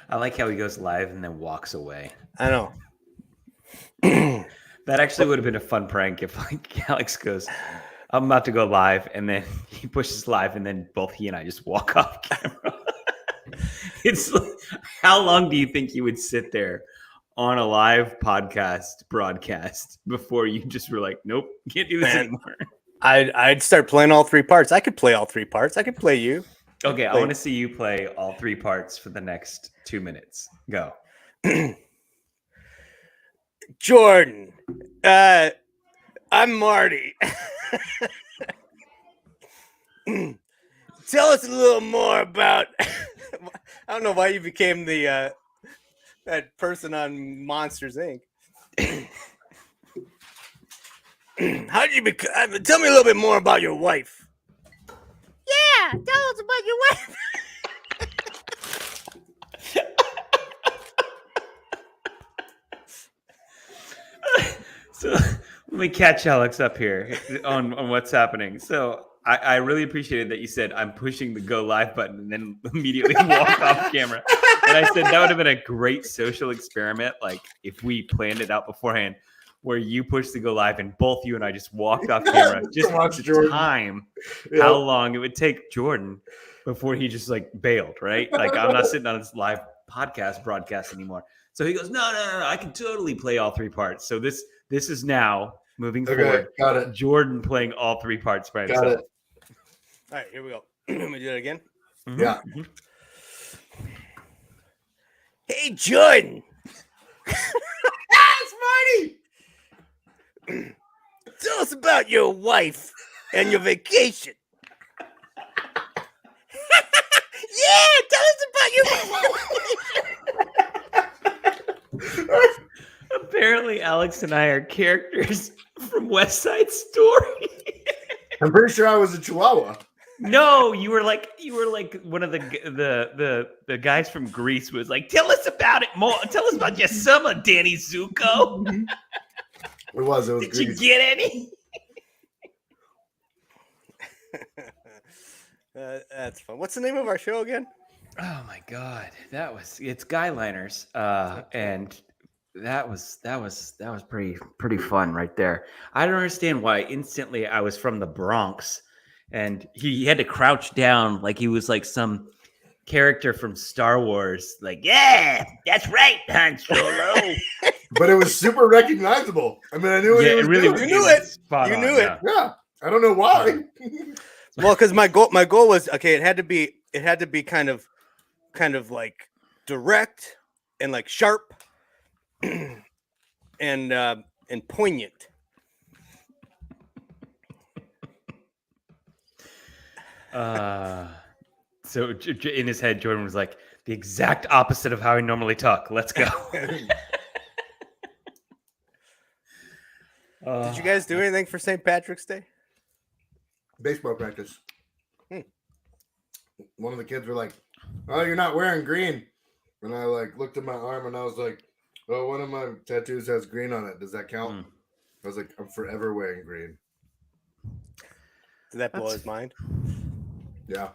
I like how he goes live and then walks away. I know. That actually would have been a fun prank if like Alex goes, I'm about to go live, and then he pushes live, and then both he and I just walk off camera. It's like, how long do you think you would sit there on a live podcast broadcast before you just were like, nope, can't do this anymore? I'd start playing all three parts. I could play all three parts. I could play you. Okay, I want to see you play all three parts for the next 2 minutes. Go. Jordan, I'm Marty. Tell us a little more about. I don't know why you became the that person on Monsters Inc. How did you become? Tell me a little bit more about your wife. Yeah, tell us about your wife. So let me catch Alex up here on what's happening. So I really appreciated that you said I'm pushing the go live button and then immediately walk off camera. And I said that would have been a great social experiment, like if we planned it out beforehand, where you push the go live and both you and I just walked off camera just to time how long it would take Jordan before he just like bailed, right? Like I'm not sitting on this live broadcast anymore. So he goes, no, I can totally play all three parts. So this is now moving forward. Got it. Jordan playing all three parts by himself. Got it. All right, here we go. Let me do that again. Mm-hmm. Yeah. Hey, Jordan. That's Marty. Tell us about your wife and your vacation. Yeah, tell us about your vacation. Apparently, Alex and I are characters from West Side Story. I'm pretty sure I was a Chihuahua. No, you were like one of the guys from Greece was like, tell us about it more. Tell us about your summer, Danny Zuko. It was Did Greece. you get any? That's fun. What's the name of our show again? Oh my God, it's Guyliners, and that was pretty fun right there. I don't understand why instantly I was from the Bronx, and he had to crouch down like he was like some character from Star Wars. Like, yeah, that's right, Han Solo. But it was super recognizable. I mean, I knew what he was doing. You knew it. You knew it. Yeah, I don't know why. Well, because my goal was okay. It had to be kind of like direct and like sharp and poignant. So in his head, Jordan was like the exact opposite of how I normally talk. Let's go. Did you guys do anything for St. Patrick's Day? Baseball practice. One of the kids were like, "Oh, you're not wearing green," and I like looked at my arm and I was like, "Oh, one of my tattoos has green on it. Does that count?" I was like, "I'm forever wearing green." Did that blow his mind? Yeah,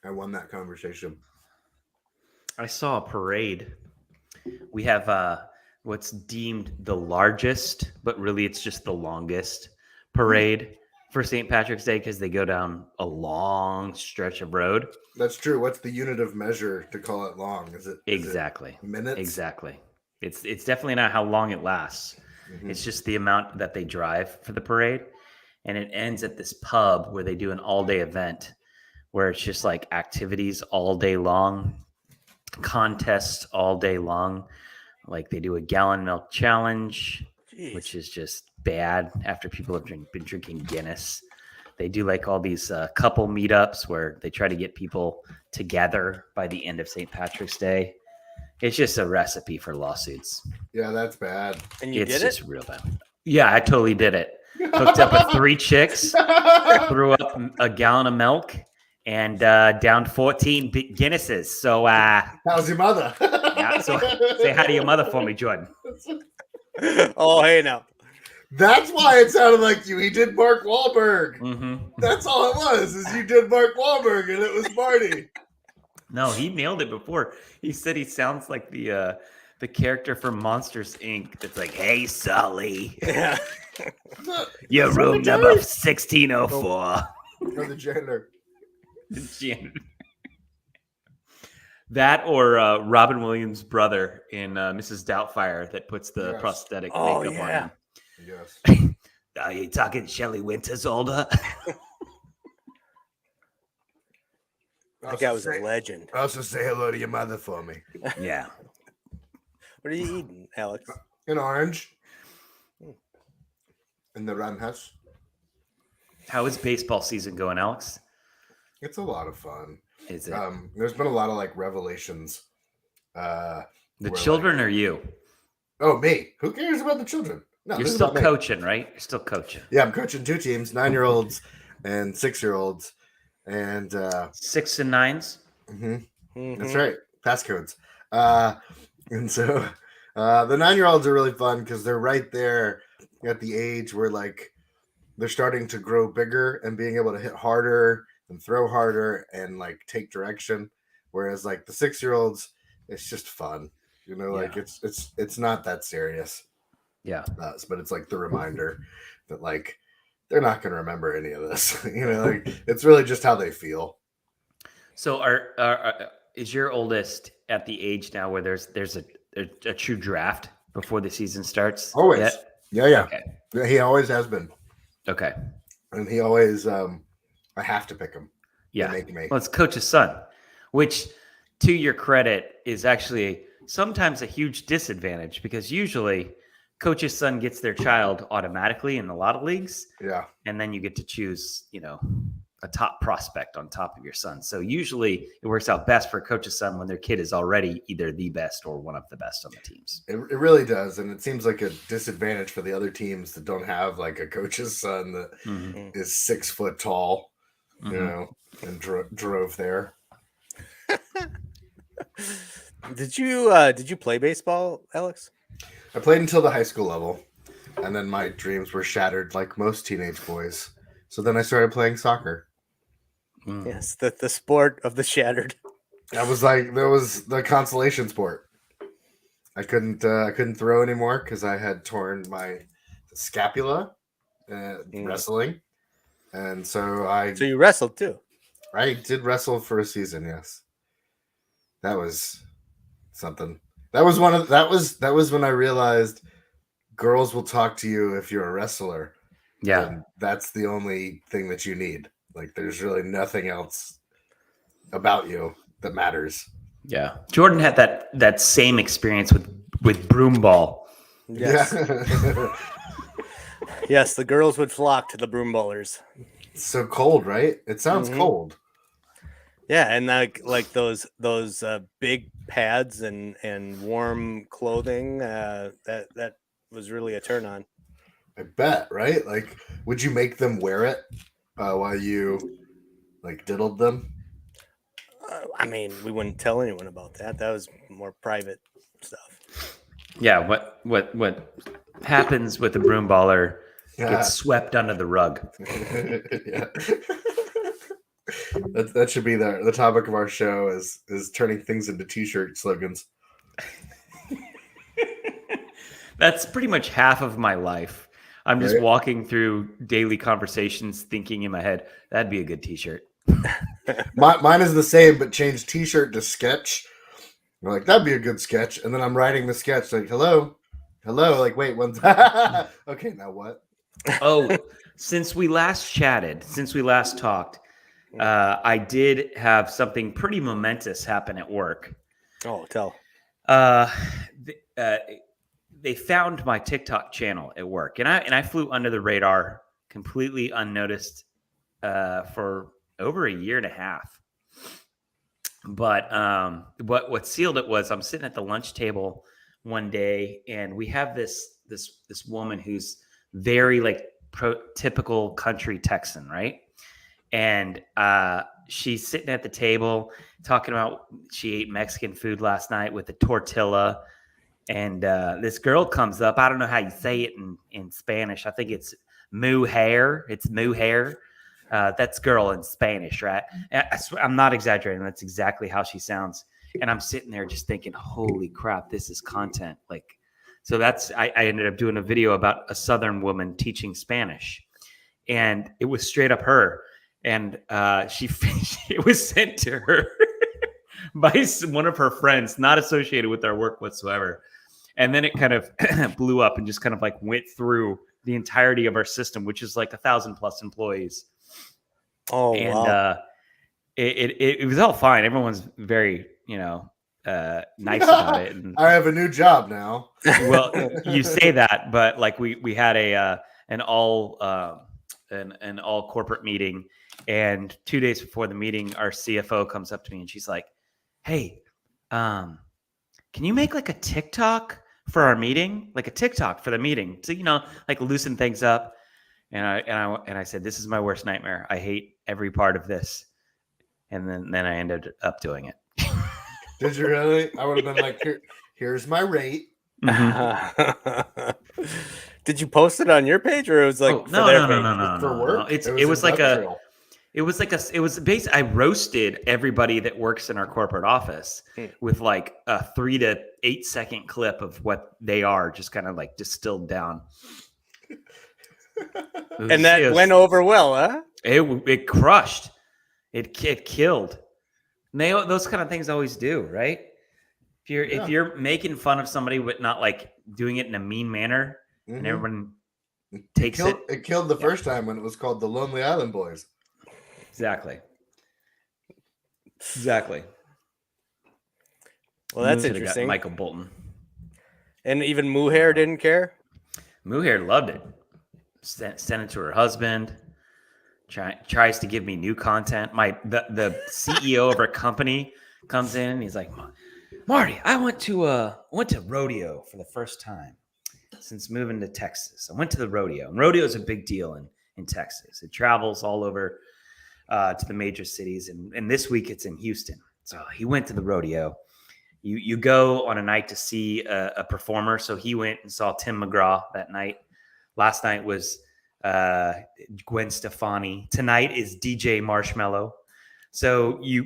I won that conversation. I saw a parade. We have what's deemed the largest, but really it's just the longest parade for St. Patrick's Day because they go down a long stretch of road. That's true. What's the unit of measure to call it long? Is it exactly minutes? Exactly. It's definitely not how long it lasts. Mm-hmm. It's just the amount that they drive for the parade. And it ends at this pub where they do an all-day event where it's just like activities all day long, contests all day long. Like they do a gallon milk challenge, which is just bad after people have been drinking Guinness. They do like all these couple meetups where they try to get people together by the end of St. Patrick's Day. It's just a recipe for lawsuits. Yeah, that's bad. And you did it? It's just real bad. Yeah, I totally did it. Hooked up with 3 chicks, threw up a gallon of milk, and downed 14 Guinnesses. So, how's your mother? Yeah, so say hi to your mother for me, Jordan. Oh, hey now. That's why it sounded like you. He did Mark Wahlberg. Mm-hmm. That's all it was. Is you did Mark Wahlberg, and it was Marty. No, he nailed it before. He said he sounds like the character from Monsters Inc. That's like, "Hey, Sully, Yeah. your That's room Jerry. number 1604." Or the janitor. That or Robin Williams' brother in Mrs. Doubtfire that puts the Yes. prosthetic Oh, makeup on yeah. him. Yes. Are you talking Shelley Winters older? That guy was a legend. Also say hello to your mother for me. Yeah. What are you eating, Alex? An orange. In the run house. How is baseball season going, Alex? It's a lot of fun. Is it There's been a lot of like revelations. the where, children or you? Oh, me. Who cares about the children? No, You're this is still about me. coaching, right? You're still coaching. Yeah, I'm coaching 2 teams, 9-year-olds and 6-year-olds. And 6 and 9s. mhm, Mhm. that's right. Passcodes. And so the 9-year-olds are really fun because they're right there at the age where like they're starting to grow bigger and being able to hit harder and throw harder and like take direction. Whereas like the 6-year-olds, it's just fun. You know, like Yeah. it's not that serious. Yeah. But it's like the reminder that like they're not going to remember any of this. You know, like it's really just how they feel. So is your oldest at the age now where there's a true draft before the season starts? Always. yet? Yeah. Okay. Yeah, he always has been. Okay. And he always I have to pick him. They Yeah. make me. Well, it's coach's son, which to your credit is actually sometimes a huge disadvantage because usually coach's son gets their child automatically in a lot of leagues. Yeah. And then you get to choose, a top prospect on top of your son. So usually it works out best for a coach's son when their kid is already either the best or one of the best on the teams. It really does. And it seems like a disadvantage for the other teams that don't have like a coach's son that Mhm. is 6 foot tall, you Mhm. know, and drove there. Did you play baseball, Alex? I played until the high school level, and then my dreams were shattered like most teenage boys. So then I started playing soccer. Mm. Yes, the sport of the shattered. That was the consolation sport. I couldn't throw anymore because I had torn my scapula wrestling, and so So you wrestled too. I did wrestle for a season. Yes, that was something. That was when I realized girls will talk to you if you're a wrestler. Yeah. And that's the only thing that you need. Like, there's really nothing else about you that matters. Yeah. Jordan had that same experience with broom ball. Yes. Yeah. Yes, the girls would flock to the broom bowlers. It's so cold, right? It sounds Mhm. cold. Yeah, and like those big pads and warm clothing. That was really a turn on. I bet, right? Like, would you make them wear it while you like diddled them? I mean, we wouldn't tell anyone about that. That was more private stuff. Yeah. What happens with a broom baller Yeah. gets swept under the rug. Yeah. That should be the topic of our show is turning things into t-shirt slogans. That's pretty much half of my life. I'm just Right. walking through daily conversations thinking in my head, that'd be a good t-shirt. Mine is the same, but change t-shirt to sketch. I'm like, that'd be a good sketch. And then I'm writing the sketch like, hello, like, wait, one okay, now what? Oh, since we last talked, I did have something pretty momentous happen at work. Oh, tell. They found my TikTok channel at work, and I flew under the radar, completely unnoticed, for over a year and a half. But what sealed it was I'm sitting at the lunch table one day, and we have this woman who's very like typical country Texan, right? And she's sitting at the table talking about she ate Mexican food last night with a tortilla. And this girl comes up. I don't know how you say it in Spanish. I think it's mujer. It's mujer. That's girl in Spanish, right? And I'm not exaggerating. That's exactly how she sounds. And I'm sitting there just thinking, holy crap, this is content. Like, so I ended up doing a video about a Southern woman teaching Spanish, and it was straight up her. And it was sent to her by one of her friends, not associated with our work whatsoever. And then it kind of blew up and just kind of like went through the entirety of our system, which is like 1,000+ employees. Oh, And wow. It was all fine. Everyone's very, nice about it. And I have a new job now. well, you say that, but like we had an all corporate meeting, and 2 days before the meeting, our CFO comes up to me and she's like, "Hey, can you make like a TikTok for our meeting? Like a TikTok for the meeting to like loosen things up?" And I said, "This is my worst nightmare. I hate every part of this." And then I ended up doing it. Did you really? I would have been like, here's my rate. Did you post it on your page, or it was like no. For work? It was like a I roasted everybody that works in our corporate office with like a 3 to 8 second clip of what they are, just kind of like distilled down. And that went over well, huh? It crushed. It killed. And those kind of things always do, right? If you're making fun of somebody but not like doing it in a mean manner, and everyone takes it. It killed the first time when it was called the Lonely Island Boys. Exactly. Well, that's interesting. Michael Bolton. And even Muhair didn't care? Muhair loved it. Sent it to her husband. Tries to give me new content. The CEO of our company comes in and he's like, "Marty, I went to rodeo for the first time since moving to Texas. I went to the rodeo. And rodeo is a big deal in Texas. It travels all over to the major cities. And this week it's in Houston. So he went to the rodeo. You go on a night to see a performer. So he went and saw Tim McGraw that night. Last night was Gwen Stefani. Tonight is DJ Marshmello. So you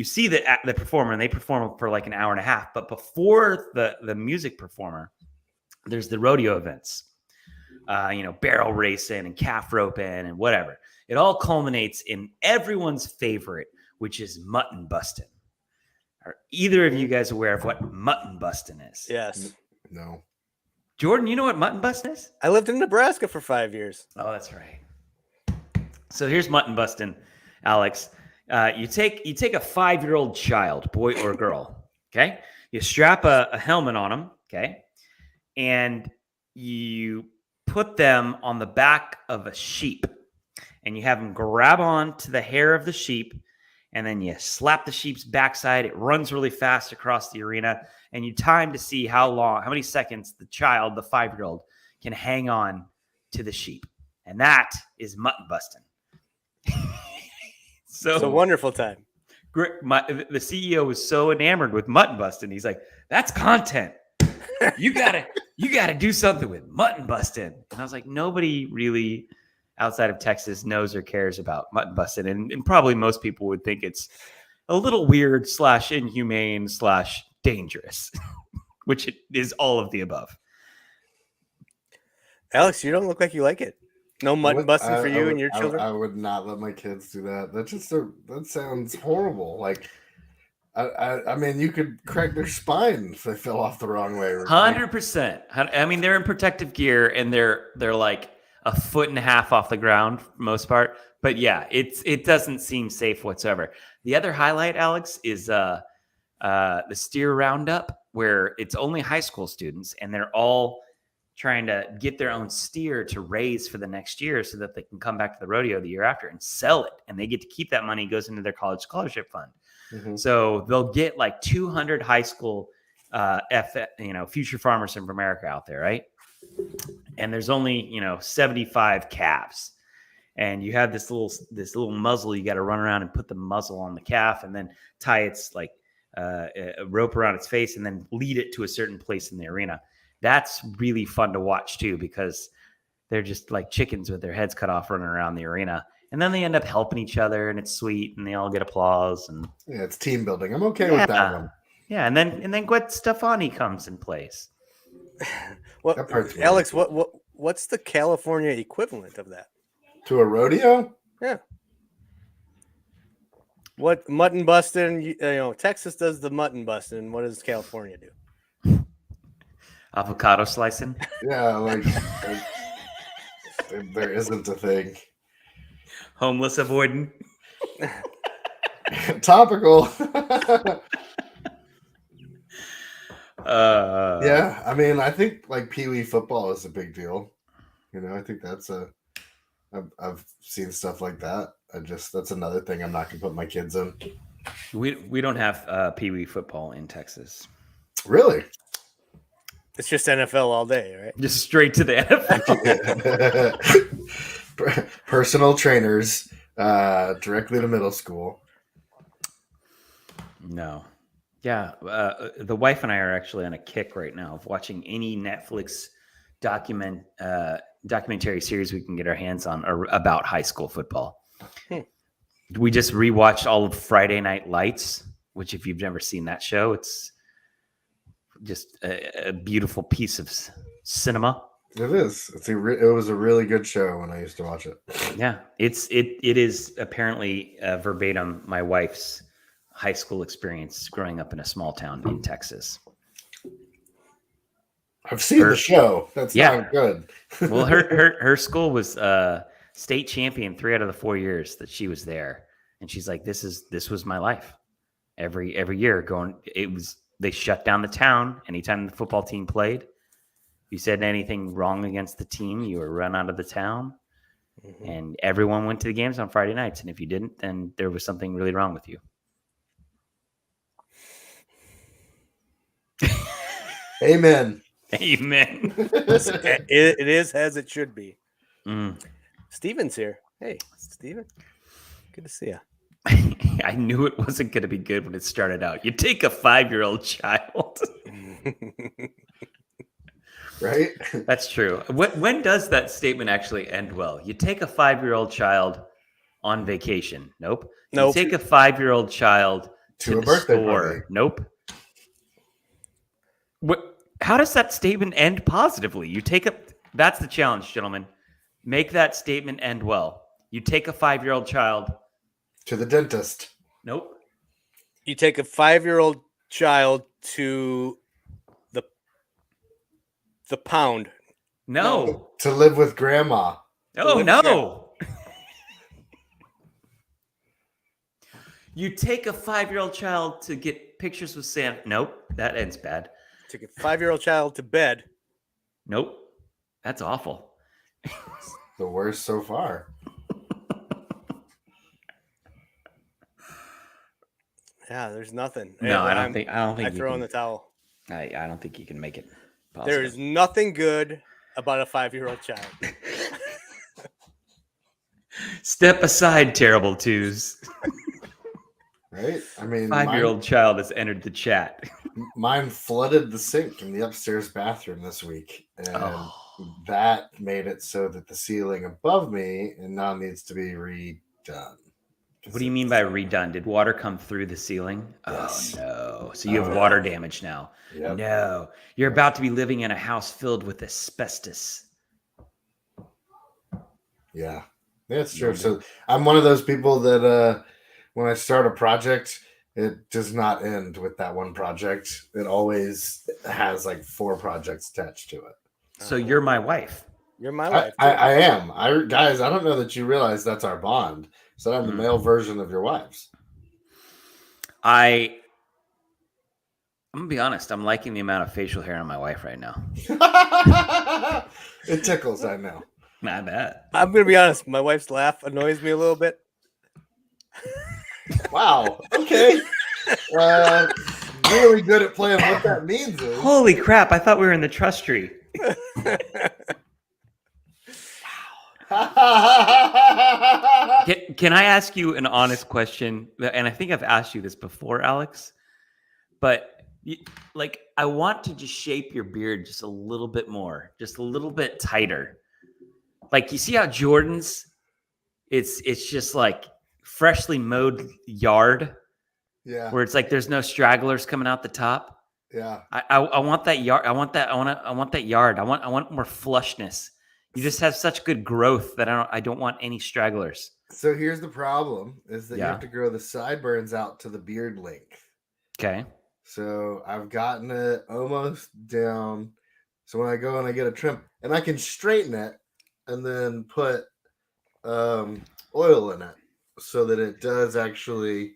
see the performer, and they perform for like an hour and a half. But before the music performer, there's the rodeo events, barrel racing and calf roping and whatever. It all culminates in everyone's favorite, which is mutton busting. Are either of you guys aware of what mutton busting is? Yes. No. Jordan, you know what mutton busting is? I lived in Nebraska for 5 years. Oh, that's right. So here's mutton busting, Alex. You take a 5-year-old child, boy or girl, okay? You strap a helmet on them, okay? And you put them on the back of a sheep, and you have them grab on to the hair of the sheep, and then you slap the sheep's backside. It runs really fast across the arena, and you time to see how many seconds the child, the 5-year-old, can hang on to the sheep. And that is mutton busting. So it's a wonderful time. The CEO was so enamored with mutton busting. He's like, "That's content. You gotta do something with mutton busting." And I was like, nobody really outside of Texas knows or cares about mutton busting. And probably most people would think it's a little weird / inhumane / dangerous, which it is all of the above. Alex, you don't look like you like it. No mutton busting for you and your children? I would not let my kids do that. That sounds horrible. Like, I mean, you could crack their spine if they fell off the wrong way. 100%. I mean, they're in protective gear and they're like a 1.5 feet off the ground for the most part. But yeah, it doesn't seem safe whatsoever. The other highlight, Alex, is the steer roundup, where it's only high school students and they're all trying to get their own steer to raise for the next year so that they can come back to the rodeo the year after and sell it. And they get to keep that money. It goes into their college scholarship fund. Mm-hmm. So they'll get like 200 high school future farmers of America out there, right? And there's only 75 calves, and you have this little muzzle. You got to run around and put the muzzle on the calf, and then tie its like a rope around its face, and then lead it to a certain place in the arena. That's really fun to watch too, because they're just like chickens with their heads cut off running around the arena. and then they end up helping each other, and it's sweet, and they all get applause, and Yeah, it's team building. I'm okay with that one. Yeah, and then Gwen Stefani comes and plays. What, That part's weird. Alex? What's the California equivalent of that? To a rodeo? Yeah. What mutton busting? Texas does the mutton busting. What does California do? Avocado slicing. Yeah, like there isn't a thing. Homeless avoiding. Topical. Yeah, I mean, I think like Pee Wee football is a big deal. I think I've seen stuff like that. That's another thing I'm not gonna put my kids in. we don't have Pee Wee football in Texas. Really? It's just NFL all day, right? Just straight to the NFL. Personal trainers directly to middle school. No. Yeah, the wife and I are actually on a kick right now of watching any Netflix documentary series we can get our hands on about high school football. We just rewatched all of Friday Night Lights, which if you've never seen that show, it's just a beautiful piece of cinema. It is. It was a really good show when I used to watch it. Yeah, it is apparently verbatim my wife's high school experience growing up in a small town in Texas. I've seen the show. That's not good. Well, her school was state champion 3 out of the 4 years that she was there, and she's like, this was my life. Every year they shut down the town anytime the football team played. If you said anything wrong against the team, you were run out of the town. Mm-hmm. And everyone went to the games on Friday nights, and if you didn't, then there was something really wrong with you. Amen. Amen. It is as it should be. Mm. Steven's here. Hey, Steven. Good to see you. I knew it wasn't going to be good when it started out. You take a 5-year-old child. Right? That's true. When does that statement actually end well? You take a 5-year-old child on vacation. Nope. Nope. You take a 5-year-old child to the a birthday store. party. Nope. How does that statement end positively? That's the challenge, gentlemen. Make that statement end well. You take a 5-year-old child to the dentist. Nope. You take a 5-year-old child to the pound. No. To live with grandma. Oh, no. You take a 5-year-old child to get pictures with Santa. Nope. That ends bad. Take a 5-year-old child to bed. Nope. That's awful. The worst so far. Yeah, there's nothing. No, I don't think I throw in the towel. I don't think you can make it positive. There is nothing good about a 5-year-old child. Step aside, terrible twos. Right? I mean, 5-year-old child has entered the chat. Mine flooded the sink in the upstairs bathroom this week, and that made it so that the ceiling above me now needs to be redone. What do you mean by redone? Did water come through the ceiling? Yes. Oh, no. So you have water damage now. Yep. No. You're about to be living in a house filled with asbestos. Yeah, that's true. So I'm one of those people that when I start a project, it does not end with that one project. It always has like 4 projects attached to it. So you're my wife. You're my wife. I am. Guys, I don't know that you realize that's our bond. So I'm the male version of your wives. I'm gonna be honest. I'm liking the amount of facial hair on my wife right now. It tickles, I know. Not bad. I'm gonna be honest. My wife's laugh annoys me a little bit. Wow. Okay. Really good at playing what that means. Holy crap! I thought we were in the trust tree. Can I ask you an honest question? And I think I've asked you this before, Alex. But I want to just shape your beard just a little bit more, just a little bit tighter. Like, you see how Jordan's it's just like freshly mowed yard Yeah. where it's like there's no stragglers coming out the top. Yeah. I want that yard. I want that yard. I want more flushness. You just have such good growth that I don't want any stragglers. So here's the problem is that you Yeah. have to grow the sideburns out to the beard length. Okay. So I've gotten it almost down. So when I go and I get a trim, and I can straighten it and then put oil in it so that it does actually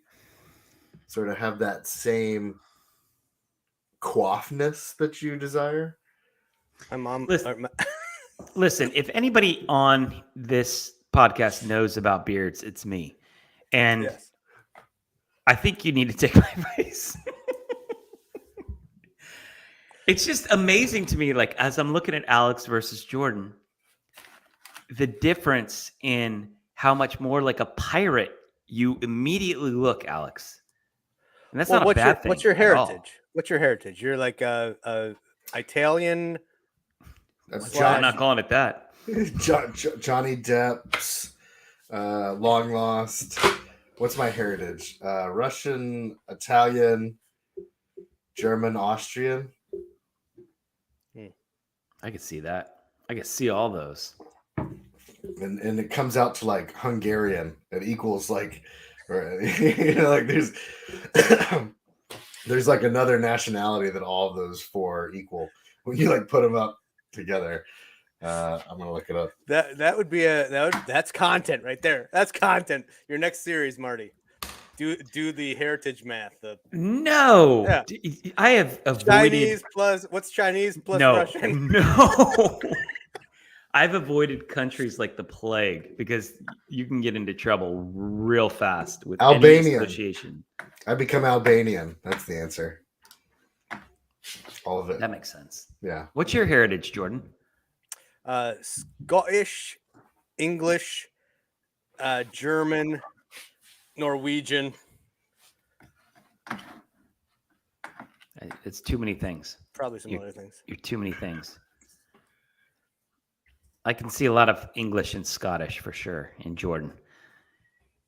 sort of have that same coifness that you desire. My mom. Listen, if anybody on this podcast knows about beards, it's me. And Yes. I think you need to take my advice. It's just amazing to me, like as I'm looking at Alex versus Jordan, the difference in how much more like a pirate you immediately look, Alex. And that's not a bad thing. What's your at all. heritage? What's your heritage? You're like a Italian. That's Well, I'm not calling it that. Johnny Depp's long lost. What's my heritage? Russian, Italian, German, Austrian. I could see that. I could see all those. And it comes out to like Hungarian. It equals like, or, you know, like there's there's like another nationality that all of those four equal. When you like put them up together, I'm gonna look it up. That would be that's content right there. That's content. Your next series, Marty. Do the heritage math. No, Yeah. I have avoided Chinese plus what's Chinese plus Russian? No, I've avoided countries like the plague because you can get into trouble real fast with any Albanian. association. I become Albanian. That's the answer. All of it. That makes sense. Yeah. What's your heritage, Jordan? Scottish, English, German, Norwegian. It's too many things. Probably some other things. You're too many things. I can see a lot of English and Scottish for sure in Jordan.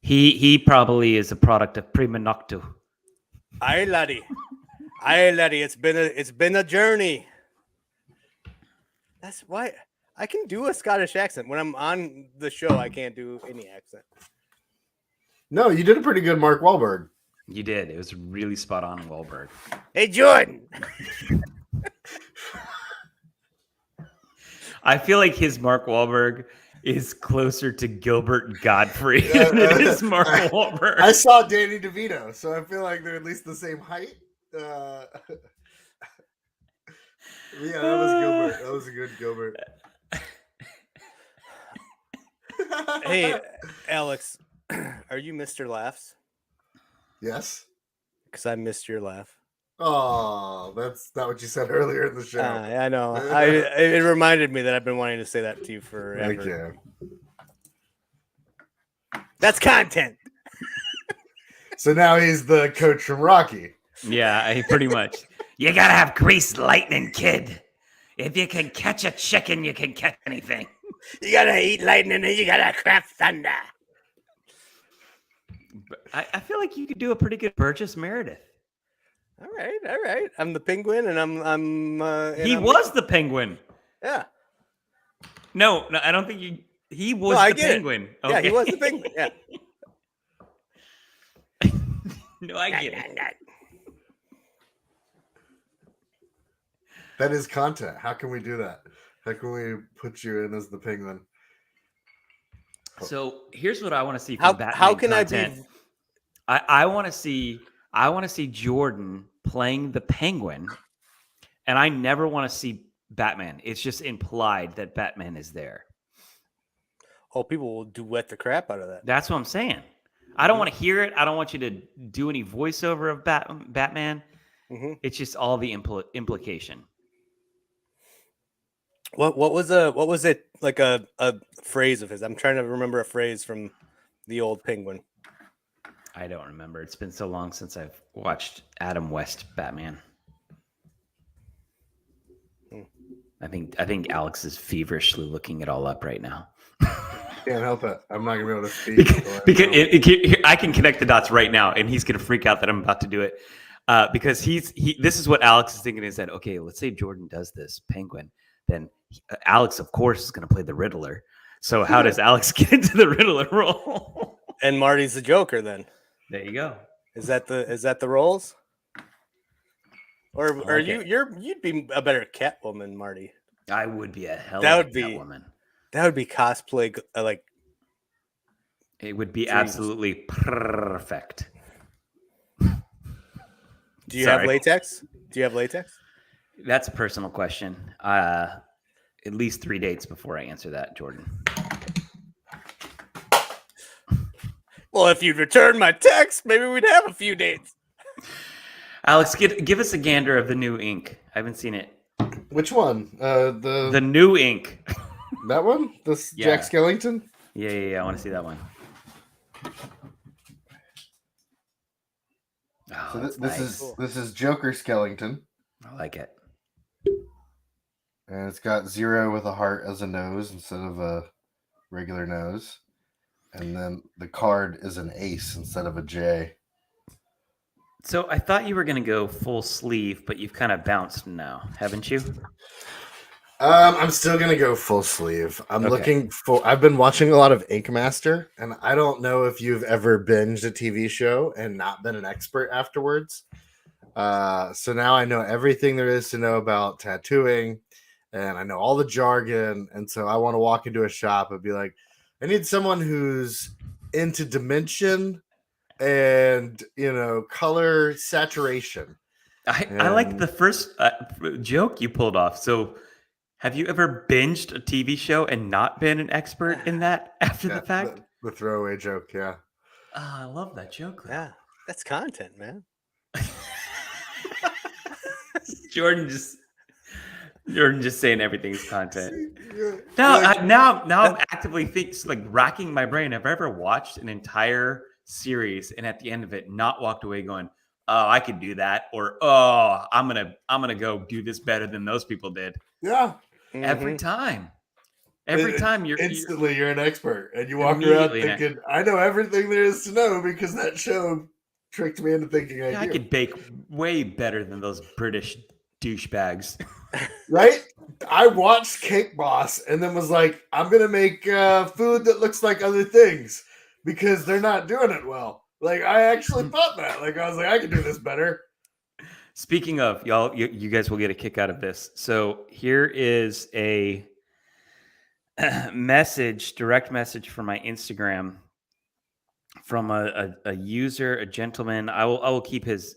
He probably is a product of Prima Noctu. Aye, laddie. Aye, laddie. It's been a journey. That's why I can do a Scottish accent. When I'm on the show, I can't do any accent. No, you did a pretty good Mark Wahlberg. You did. It was really spot on, Wahlberg. Hey, Jordan. I feel like his Mark Wahlberg is closer to Gilbert Godfrey than it is Mark Wahlberg. I saw Danny DeVito, so I feel like they're at least the same height. Yeah, that was Gilbert. That was a good Gilbert. Hey, Alex, are you Mr. Laughs? Yes. Because I missed your laugh. Oh, that's not what you said earlier in the show. I know. It reminded me that I've been wanting to say that to you forever. Thank you. That's content. So now he's the coach from Rocky. Yeah, pretty much. You gotta have greased lightning, kid. If you can catch a chicken, you can catch anything. You gotta eat lightning and you gotta craft thunder. I feel like you could do a pretty good Burgess Meredith. All right. I'm the penguin, and I'm. He was the penguin. Yeah. No, I don't think you. He was I the get it. penguin. Yeah, he was the penguin. Yeah. No, I get it. That is content. How can we do that? How can we put you in as the penguin? So here's what I want to see from Batman. How can content. I be? I want to see Jordan playing the Penguin, and I never want to see Batman. It's just implied that Batman is there. Oh, people will duet the crap out of that. That's what I'm saying. I don't want to hear it. I don't want you to do any voiceover of Batman. Mm-hmm. It's just all the implication. What was it like a phrase of his? I'm trying to remember a phrase from the old Penguin. I don't remember. It's been so long since I've watched Adam West Batman. I think Alex is feverishly looking it all up right now. Can't help it. I'm not gonna be able to speak. Because I can connect the dots right now, and he's gonna freak out that I'm about to do it. Because this is what Alex is thinking in his head. Okay, let's say Jordan does this Penguin, then Alex, of course, is gonna play the Riddler. So how does Alex get into the Riddler role? And Marty's the Joker. Then There you go. is that the roles? Or like you'd be a better Catwoman, Marty. I would be a hell That of a would be- Catwoman. That would be cosplay like. It would be Jesus. absolutely perfect. Do you have Sorry. latex? Do you have latex? That's a personal question. At least 3 dates before I answer that, Jordan. Well, if you'd return my text, maybe we'd have a few dates. Alex, give us a gander of the new ink. I haven't seen it. Which one? The new ink. That one? This Yeah. Jack Skellington? Yeah. I want to see that one. Oh, So that's this nice. is this is Joker Skellington, I like it. and it's got 0 with a heart as a nose instead of a regular nose, and then the card is an ace instead of a J. So I thought you were going to go full sleeve, but you've kind of bounced now, haven't you? I'm still gonna go full sleeve. I'm Okay. looking for. I've been watching a lot of Ink Master, and I don't know if you've ever binged a TV show and not been an expert afterwards. So now I know everything there is to know about tattooing, and I know all the jargon. And so I want to walk into a shop and be like, I need someone who's into dimension and color saturation. I like the first joke you pulled off. So have you ever binged a TV show and not been an expert in that after the fact? The throwaway joke, yeah. I love that joke. though. Yeah, that's content, man. Jordan just saying everything's content. Like- Now I'm actively racking my brain. Have I ever watched an entire series and at the end of it not walked away going, "Oh, I could do that," or "Oh, I'm gonna go do this better than those people did." Yeah. Every Mhm. time, every time you're Instantly you're an expert, and you walk around Immediately an thinking, I know everything there is to know because that show tricked me into thinking I I do. could bake way better than those British douchebags. Right? I watched Cake Boss and then was like, I'm gonna make food that looks like other things because they're not doing it well. Like I actually thought that. Like I was like, I can do this better. Speaking of, y'all, you guys will get a kick out of this. So here is a direct message from my Instagram from a user, a gentleman. I will keep his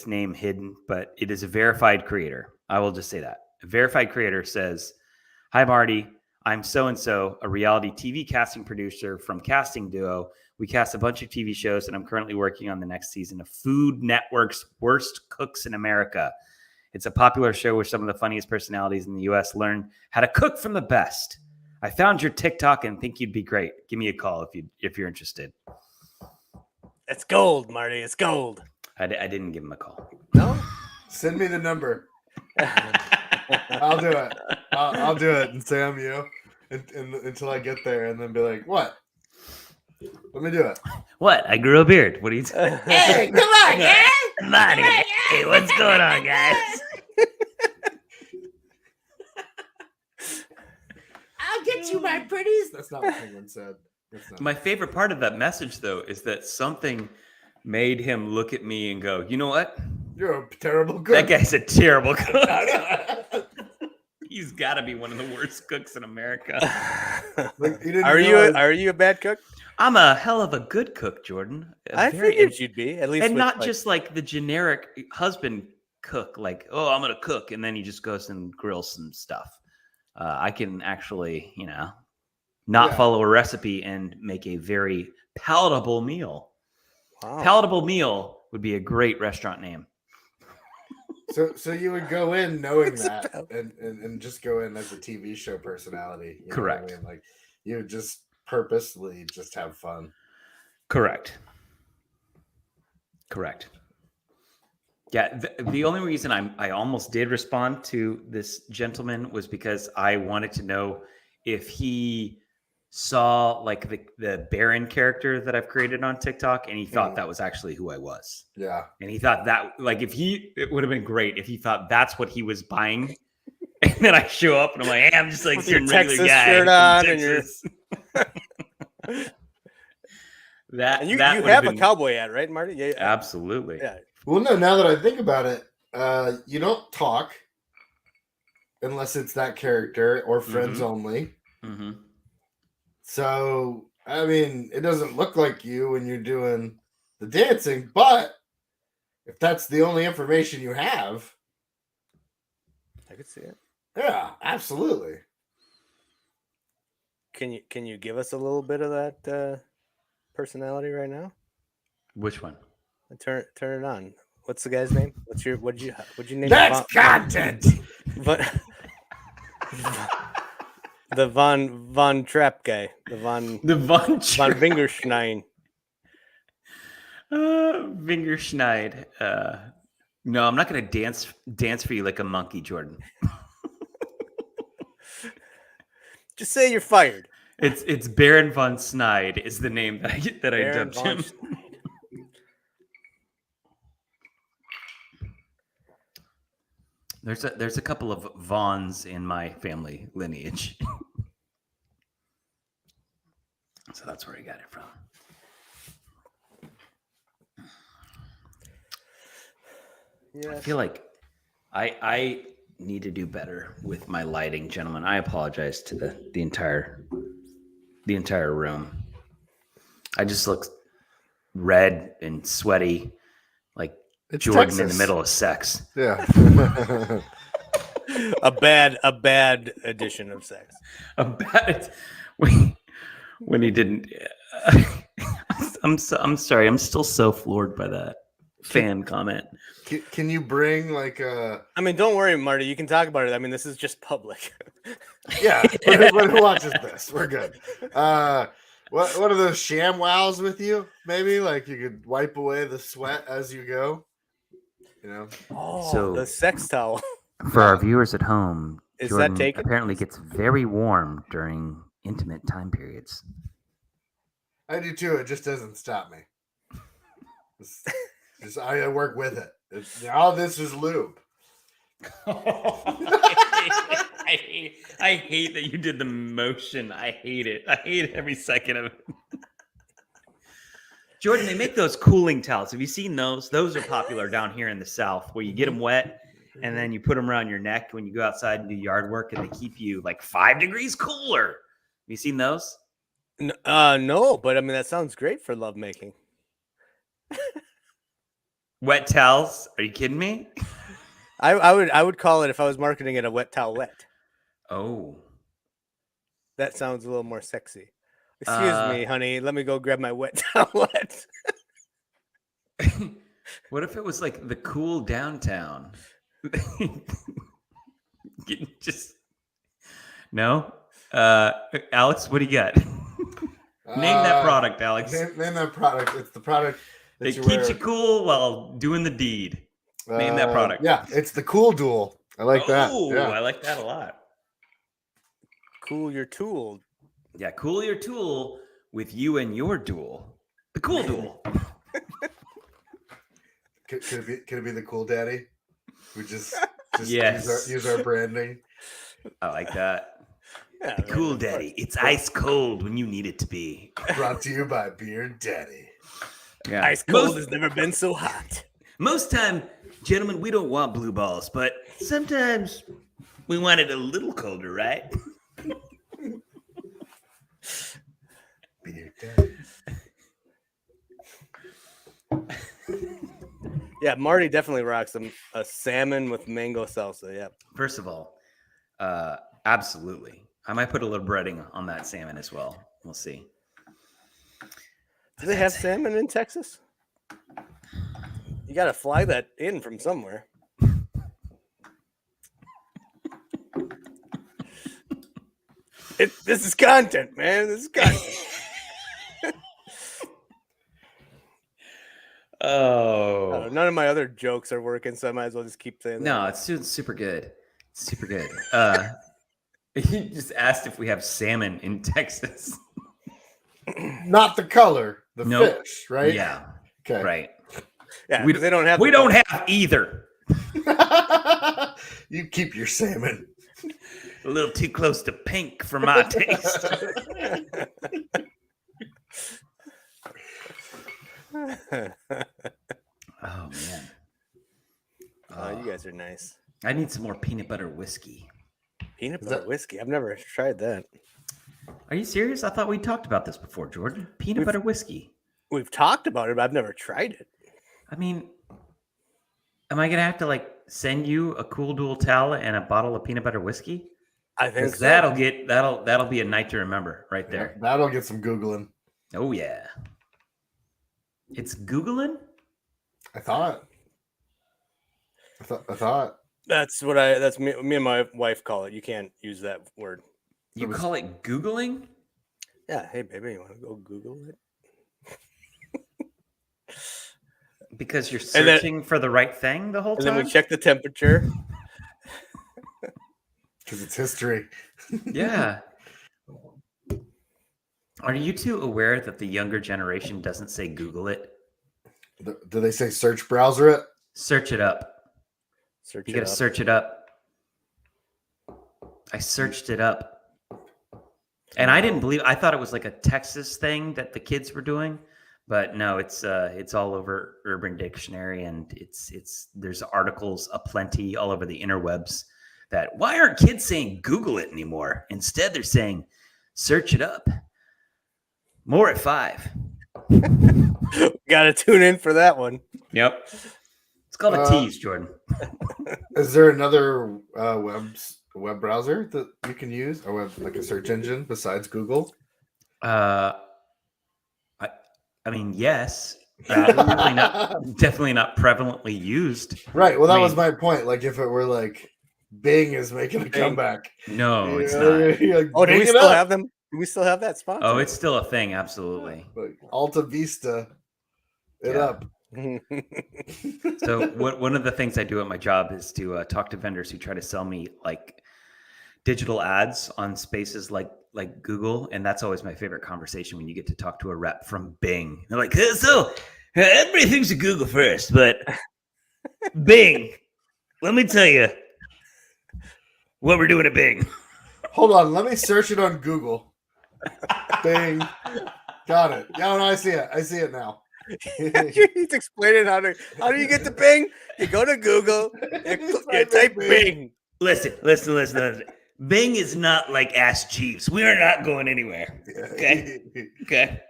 name hidden, but it is a verified creator. I will just say that. A verified creator says, "Hi Marty, I'm so and so, a reality TV casting producer from Casting Duo. We cast a bunch of TV shows, and I'm currently working on the next season of Food Network's Worst Cooks in America. It's a popular show where some of the funniest personalities in the U.S. learn how to cook from the best. I found your TikTok and think you'd be great. Give me a call if you're interested." It's gold, Marty. It's gold. I didn't give him a call. No. Send me the number. I'll do it. I'll do it and say I'm you until I get there and then be like, what? Let me do it. What? I grew a beard. What are you saying? Hey, come on, guys! Marty, hey, what's going on, guys? I'll get you my pretties. That's not what Penguin said. That's not. My favorite part of that message, though, is that something made him look at me and go, "You know what? You're a terrible cook. That guy's a terrible cook. He's got to be one of the worst cooks in America." Like, he didn't Are realize- you a bad cook? I'm a hell of a good cook, Jordan. I figured you'd be at least, and with, not like- just like the generic husband cook, like, "Oh, I'm gonna cook," and then he just goes and grills some stuff. I can actually, not Yeah. follow a recipe and make a very palatable meal. Wow. Palatable meal would be a great restaurant name. So you would go in knowing What's that about- and just go in as a TV show personality. You know what I Correct. mean? Like you would just purposely just have fun. Correct. Yeah, the only reason I almost did respond to this gentleman was because I wanted to know if he saw like the Baron character that I've created on TikTok and he thought that was actually who I was. Yeah. And he thought that, like, it would have been great if he thought that's what he was buying. And then I show up and I'm like, hey, I'm just like With your some regular Texas guy shirt from on and your- Texas. that And you that would have been, a cowboy hat, right, Marty? Yeah. absolutely. Yeah. Well, no, now that I think about it, you don't talk unless it's that character or friends only. Mm-hmm. So, I mean, it doesn't look like you when you're doing the dancing, but if that's the only information you have, I could see it. yeah, absolutely. Can you give us a little bit of that personality right now? Which one? Turn it on. What's the guy's name? What'd you name? That's content. The Von Trapp guy. The Von Vingerstein. Vingerschneid. No, I'm not gonna dance for you like a monkey, Jordan. Just say you're fired. It's Baron von Snide is the name that I Baron dubbed von him. Schneid. There's a couple of Vons in my family lineage. So that's where I got it from. Yeah. I feel like I need to do better with my lighting, gentlemen. I apologize to the entire room. I just look red and sweaty, like It's Jordan Texas. in the middle of sex. Yeah. a bad edition of sex. About it when he didn't. I'm sorry. I'm still so floored by that fan comment. Can you bring like a? I mean, don't worry, Marty. You can talk about it. I mean, this is just public. Yeah, but who watches this? We're good. What are those sham wows with you? Maybe like you could wipe away the sweat as you go. You know. Oh, So- the sex towel. For our viewers at home, Is Jordan that taken? apparently gets very warm during intimate time periods. I do too. It just doesn't stop me. I work with it. All this is lube. I hate that you did the motion. I hate it. I hate every second of it. Jordan, they make those cooling towels. Have you seen those? Those are popular down here in the South, where you get them wet and then you put them around your neck when you go outside and do yard work, and they keep you like 5 degrees cooler. Have you seen those? No, but I mean that sounds great for lovemaking. Wet towels? Are you kidding me? I would call it, if I was marketing it, a wet towelette. Oh. That sounds a little more sexy. Excuse me, honey. Let me go grab my wet towelette. What if it was like the cool downtown? Just no. Alex, what do you got? Name that product, Alex. Name that product. It's the product that It you keeps wear. you cool while doing the deed. Name that product. Yeah, it's the Cool Duel. I like that. Oh, Yeah. I like that a lot. Cool your tool. Yeah, cool your tool with you and your duel. The cool duel. Could it be the Cool Daddy? We just Yes. use our branding. I like that. Yeah, The cool daddy. It's ice cold when you need it to be. Brought to you by Beer Daddy. Yeah. Ice cold has never been so hot. Most time, gentlemen, we don't want blue balls, but sometimes we want it a little colder, right? Beer Daddy. Yeah, Marty definitely rocks a salmon with mango salsa. Yeah. First of all, absolutely. I might put a little breading on that salmon as well. We'll see. Do they have salmon in Texas? You got to fly that in from somewhere. This is content, man. This is content. Oh. None of my other jokes are working, so I might as well just keep saying that. No, it's super good. Super good. He just asked if we have salmon in Texas. Not the color, the Nope. fish, right? Yeah, Okay. right. Yeah, We 'cause they don't have. We the don't have either. You keep your salmon. A little too close to pink for my taste. Oh man. Oh, you guys are nice. I need some more peanut butter whiskey. Peanut Is butter that- whiskey. I've never tried that. Are you serious? I thought we talked about this before, Jordan. Peanut butter whiskey. We've talked about it, but I've never tried it. I mean, am I gonna have to like send you a Cool Dual towel and a bottle of peanut butter whiskey? I think 'Cause so. that'll be a night to remember right there. That'll get some Googling. Oh yeah. It's Googling? I thought. That's what that's me and my wife call it. You can't use that word. You was- call it Googling? Yeah. Hey, baby, you want to go Google it? Because you're And then- searching for the right thing the whole And time? then we check the temperature. Because it's history. Yeah. Are you two aware that the younger generation doesn't say Google it? Do they say search browser it? Search it up. Search You it got to up. search it up. I searched it up. And I didn't believe, I thought it was like a Texas thing that the kids were doing, but no, it's all over Urban Dictionary, and there's articles aplenty all over the interwebs that why aren't kids saying Google it anymore? Instead, they're saying search it up. More at 5. Got to tune in for that one. Yep. It's called a tease, Jordan. Is there another web browser that you can use, or like a search engine besides Google? I mean, yes. Definitely not prevalently used. Right. Well, that I was mean- my point. Like, if it were like Bing is making a Bing. comeback. No, it's You not. know, you're like, Oh, do Bing we it still up. have them? Do we still have that sponsor? Oh, it's still a thing. Absolutely. Like, Alta Vista it Yeah. up. So one of the things I do at my job is to talk to vendors who try to sell me like digital ads on spaces like Google, and that's always my favorite conversation when you get to talk to a rep from Bing. They're like, so everybody thinks of Google first, but Bing, let me tell you what we're doing at Bing. Hold on, let me search it on Google. Bing. Got it. Yeah, no, I see it. I see it now. He's explaining how do you get to Bing? You go to Google, you type Bing. Listen. Bing is not like Ask Jeeves. We are not going anywhere. Okay. Okay.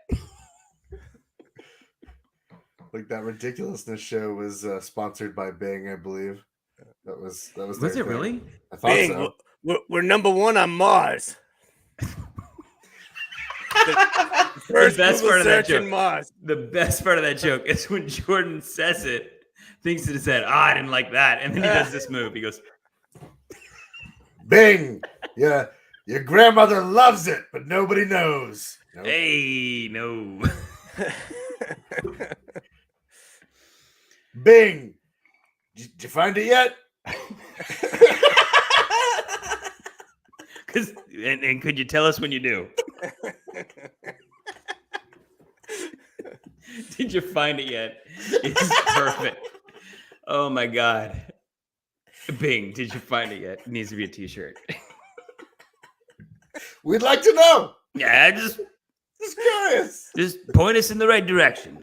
Like that ridiculousness show was sponsored by Bing, I believe. That was Was their it thing. really? I thought Bing, so. we're number one on Mars. First best Google part of that search in joke. Mars. The best part of that joke is when Jordan says it, thinks in his head, I didn't like that. And then he does this move. He goes, Bing. Yeah. Your grandmother loves it, but nobody knows. Nope. hey, no. Bing. Did you find it yet? And could you tell us when you do? Did you find it yet? It's perfect. Oh my God. Bing, did you find it yet? It needs to be a t-shirt. We'd like to know. Yeah, just Just curious. point us in the right direction.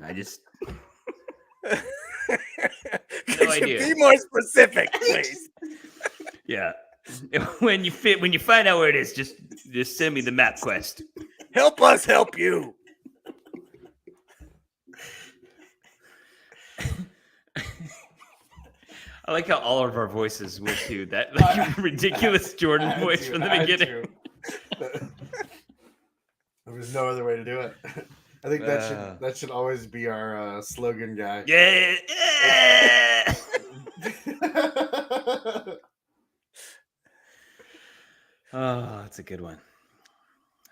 Could idea. you be more specific, please? Yeah. When you find out where it is, just send me the map quest. Help us help you. I like how all of our voices went to that like, ridiculous Jordan I had voice to, from the I had beginning. to. There was no other way to do it. I think that should always be our slogan guy. Yeah. Oh, that's a good one.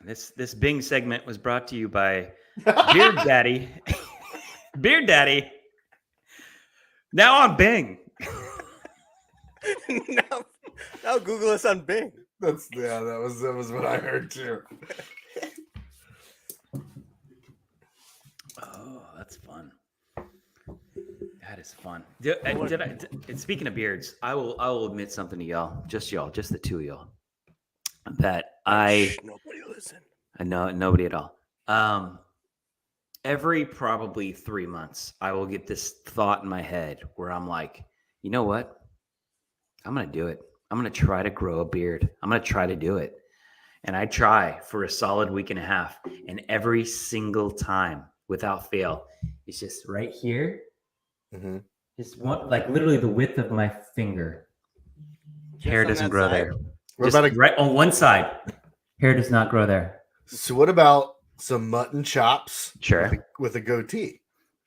This Bing segment was brought to you by Beard Daddy. Beard Daddy. Now on Bing. now Google us on Bing. That was what I heard too. Oh, that's fun. That is fun. Speaking of beards, I will admit something to y'all, just the two of y'all, that Shh, nobody listen. I know nobody at all. Every probably 3 months, I will get this thought in my head where I'm like, you know what? I'm gonna do it. I'm gonna try to grow a beard. I'm gonna try to do it, and I try for a solid week and a half, and every single time, without fail, it's just right here. Mm-hmm. Just one, like literally the width of my finger. Hair on doesn't that grow side? there. What Just about right on one side. Hair does not grow there. so what about some mutton chops Sure. with a goatee?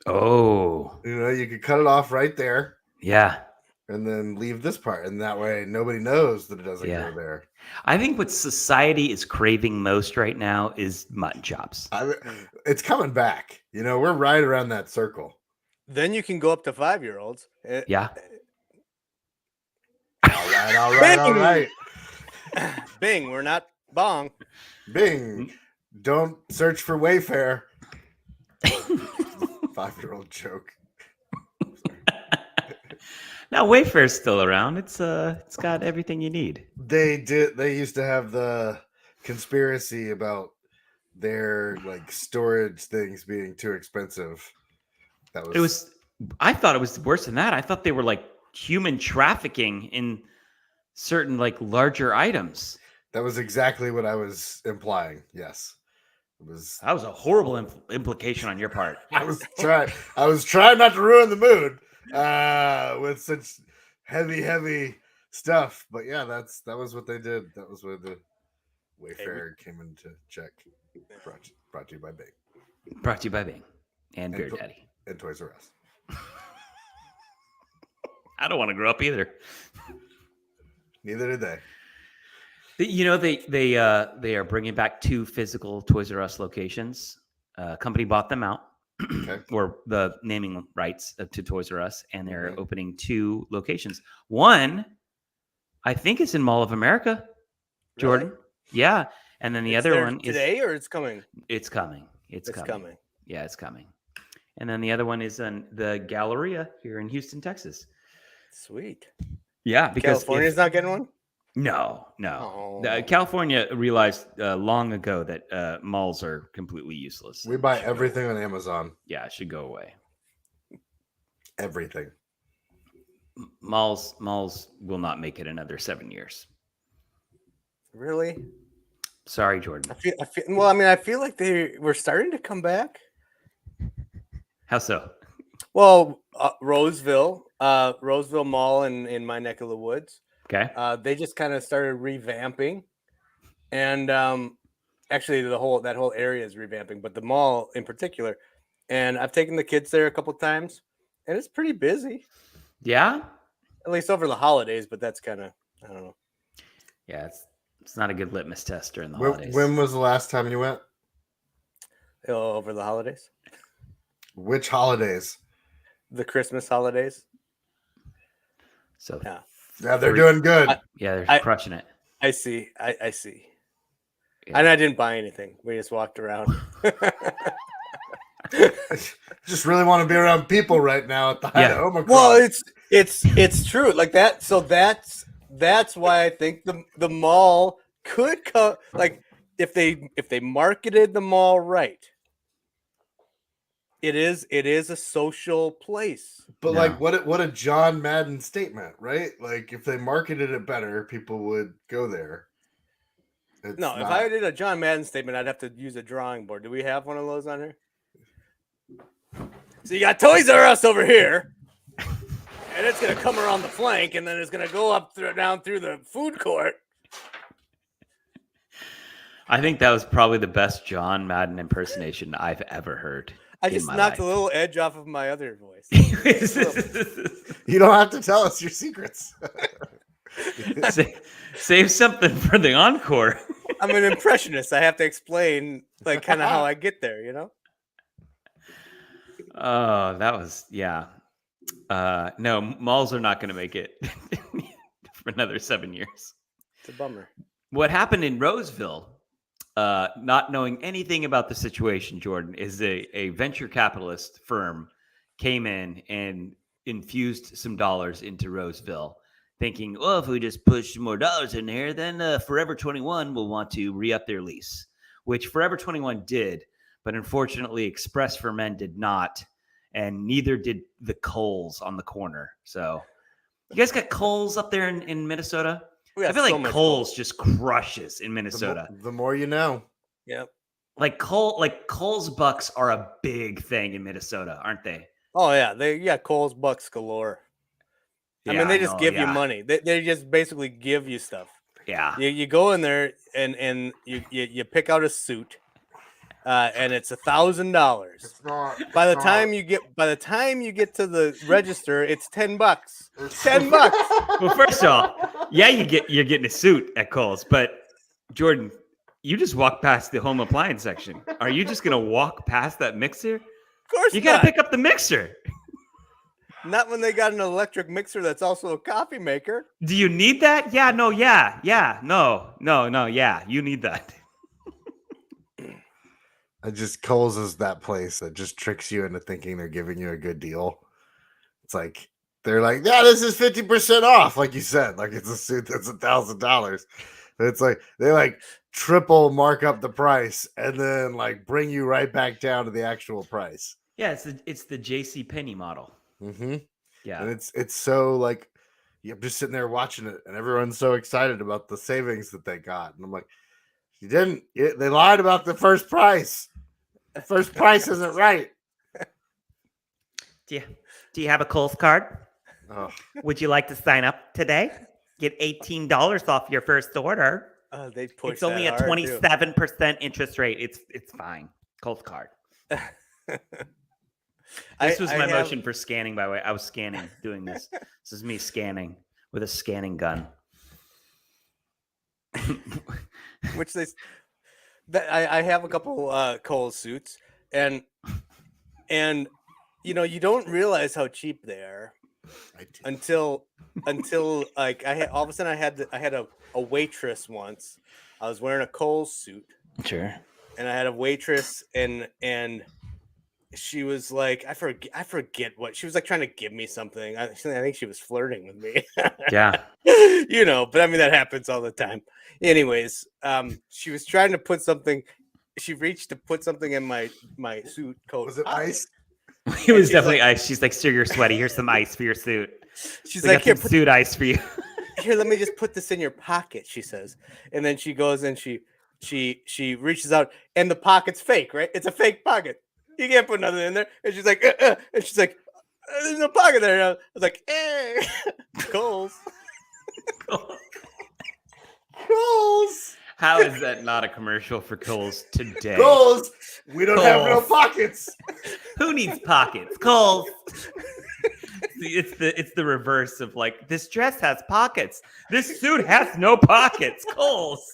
Oh, You know, you could cut it off right there yeah. and then leave this part, and that way nobody knows that it doesn't Yeah. go there. I think what society is craving most right now is mutton chops. It's coming back. You know, we're right around that circle. Then you can go up to 5-year-olds. Yeah. All right. Bing, we're not bong. Bing. Don't search for Wayfair. 5-year-old joke. Now Wayfair's still around. It's got everything you need. They used to have the conspiracy about their like storage things being too expensive. I thought it was worse than that. I thought they were like human trafficking in certain like larger items. That was exactly what I was implying. Yes. That was a horrible implication on your part. I was trying not to ruin the mood with such heavy stuff. But yeah, that was what they did. That was where the Wayfair came in to check. Brought to you by Bing. Brought to you by Bing and Beer Daddy. And Toys R Us. I don't want to grow up either. Neither did they. You know, they are bringing back 2 physical Toys R Us locations. Company bought them out, Okay. or the naming rights to Toys R Us, and they're opening 2 locations. One, I think, is in Mall of America, Jordan. Really? Yeah, and then the other one is today, or it's coming. It's coming. It's coming. Yeah, it's coming. And then the other one is in the Galleria here in Houston, Texas. Sweet. Yeah, because California's not getting one. No. Oh. California realized long ago that malls are completely useless. We buy everything on Amazon. Yeah, it should go away. Everything. Malls will not make it another 7 years. Really? Sorry, Jordan. I feel like they were starting to come back. How so? Well, Roseville Mall in my neck of the woods. Okay. They just kind of started revamping, and actually that whole area is revamping, but the mall in particular. And I've taken the kids there a couple times, and it's pretty busy. Yeah. At least over the holidays, but that's kind of, I don't know. Yeah, it's not a good litmus test during the holidays. When was the last time you went? Over the holidays. Which holidays? The Christmas holidays. So yeah, they're doing good. They're crushing it. I see. I see. Yeah. And I didn't buy anything. We just walked around. Just really want to be around people right now at the height of Omicron. Well, it's true. Like that. So that's why I think the mall could come. Like if they marketed the mall right, it is a social place. But like what a John Madden statement, right? Like if they marketed it better, people would go there. If I did a John Madden statement, I'd have to use a drawing board. Do we have one of those on here? So you got Toys R Us over here, and it's gonna come around the flank, and then it's gonna go up down through the food court. I think that was probably the best John Madden impersonation I've ever heard. I just knocked a little edge off of my other voice. You don't have to tell us your secrets. Save something for the encore. I'm an impressionist. I have to explain like kind of how I get there, you know? Oh, that was no, malls are not going to make it for another 7 years. It's a bummer. What happened in Roseville, not knowing anything about the situation, Jordan, is a venture capitalist firm came in and infused some dollars into Roseville, thinking, well, if we just push some more dollars in there, then Forever 21 will want to re-up their lease, which Forever 21 did, but unfortunately Express for Men did not, and neither did the Kohl's on the corner. So you guys got Kohl's up there in Minnesota? We I got feel so like much Kohl's just crushes in The, Minnesota. the more you know. Yep. Like Kohl's Bucks are a big thing in Minnesota, aren't they? Oh yeah, Kohl's Bucks galore. I mean, they just give you money. They just basically give you stuff. Yeah. You go in there and you pick out a suit, and it's $1,000. It's not. By the time you get to the register, it's $10. $10. Well, first of all, yeah, you're getting a suit at Kohl's, but Jordan, you just walk past the home appliance section. Are you just gonna walk past that mixer? Of course You not. gotta pick up the mixer. Not when they got an electric mixer that's also a coffee maker. Do you need that? Yeah, no, yeah, you need that. Kohl's is that place that just tricks you into thinking they're giving you a good deal. It's like they're like, yeah, this is 50% off, like you said, like it's a suit that's $1,000. But it's like they like triple mark up the price and then like bring you right back down to the actual price. Yeah, it's the JC Penney model. Mm-hmm. Yeah. And it's so like I'm just sitting there watching it, and everyone's so excited about the savings that they got, and I'm like, they lied about the first price. The first price isn't right. Do you have a Kohl's card? Oh, Would you like to sign up today? Get $18 off your first order. They push. It's only a that hard, too. 27% interest rate. It's fine. Kohl's card. This was my motion for scanning, by the way. I was scanning, doing this. This is me scanning with a scanning gun. Which I have a couple Kohl's suits, and you don't realize how cheap they are until like all of a sudden I had a waitress once. I was wearing a Kohl's suit. Sure. And I had a waitress and she was like, I forget what she was like trying to give me something. I think she was flirting with me. Yeah. But I mean that happens all the time. Anyways, she was trying to put something. She reached to put something in my suit coat. was it ice? It was definitely ice. She's like, sir, you're sweaty. Here's some ice for your suit. She's We like, got some suit ice for you. here, let me just put this in your pocket, she says. And then she goes and she reaches out, and the pocket's fake, right? It's a fake pocket. You can't put nothing in there. And she's like, and she's like, there's no pocket there. And I was like, Kohl's. Kohl's. How is that not a commercial for Kohl's today? Kohl's. We don't have no Kohl's. pockets. Who needs pockets? Kohl's. It's the reverse of like, this dress has pockets. This suit has no pockets. Kohl's.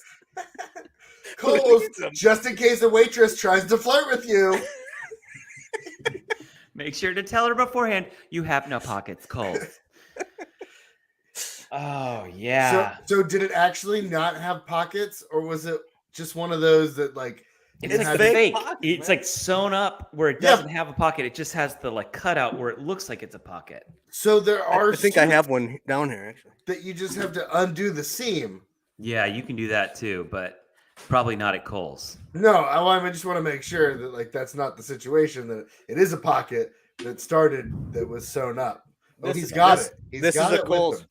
Kohl's, just in case the waitress tries to flirt with you. Make sure to tell her beforehand, you have no pockets. Kohl's. Oh, yeah. So did it actually not have pockets, or was it just one of those that like It's It's like fake fake. pockets, It's man. like sewn up where it Yeah. doesn't have a pocket. It just has the like cutout where it looks like it's a pocket. So there are I think I suits have one down here actually. that you just have to undo the seam. Yeah, you can do that too, but probably not at Kohl's. No, I just want to make sure that like that's not the situation, that it is a pocket that started that was sewn up. Oh, This- he's got this- it. He's this got is a it with Kohl's. him.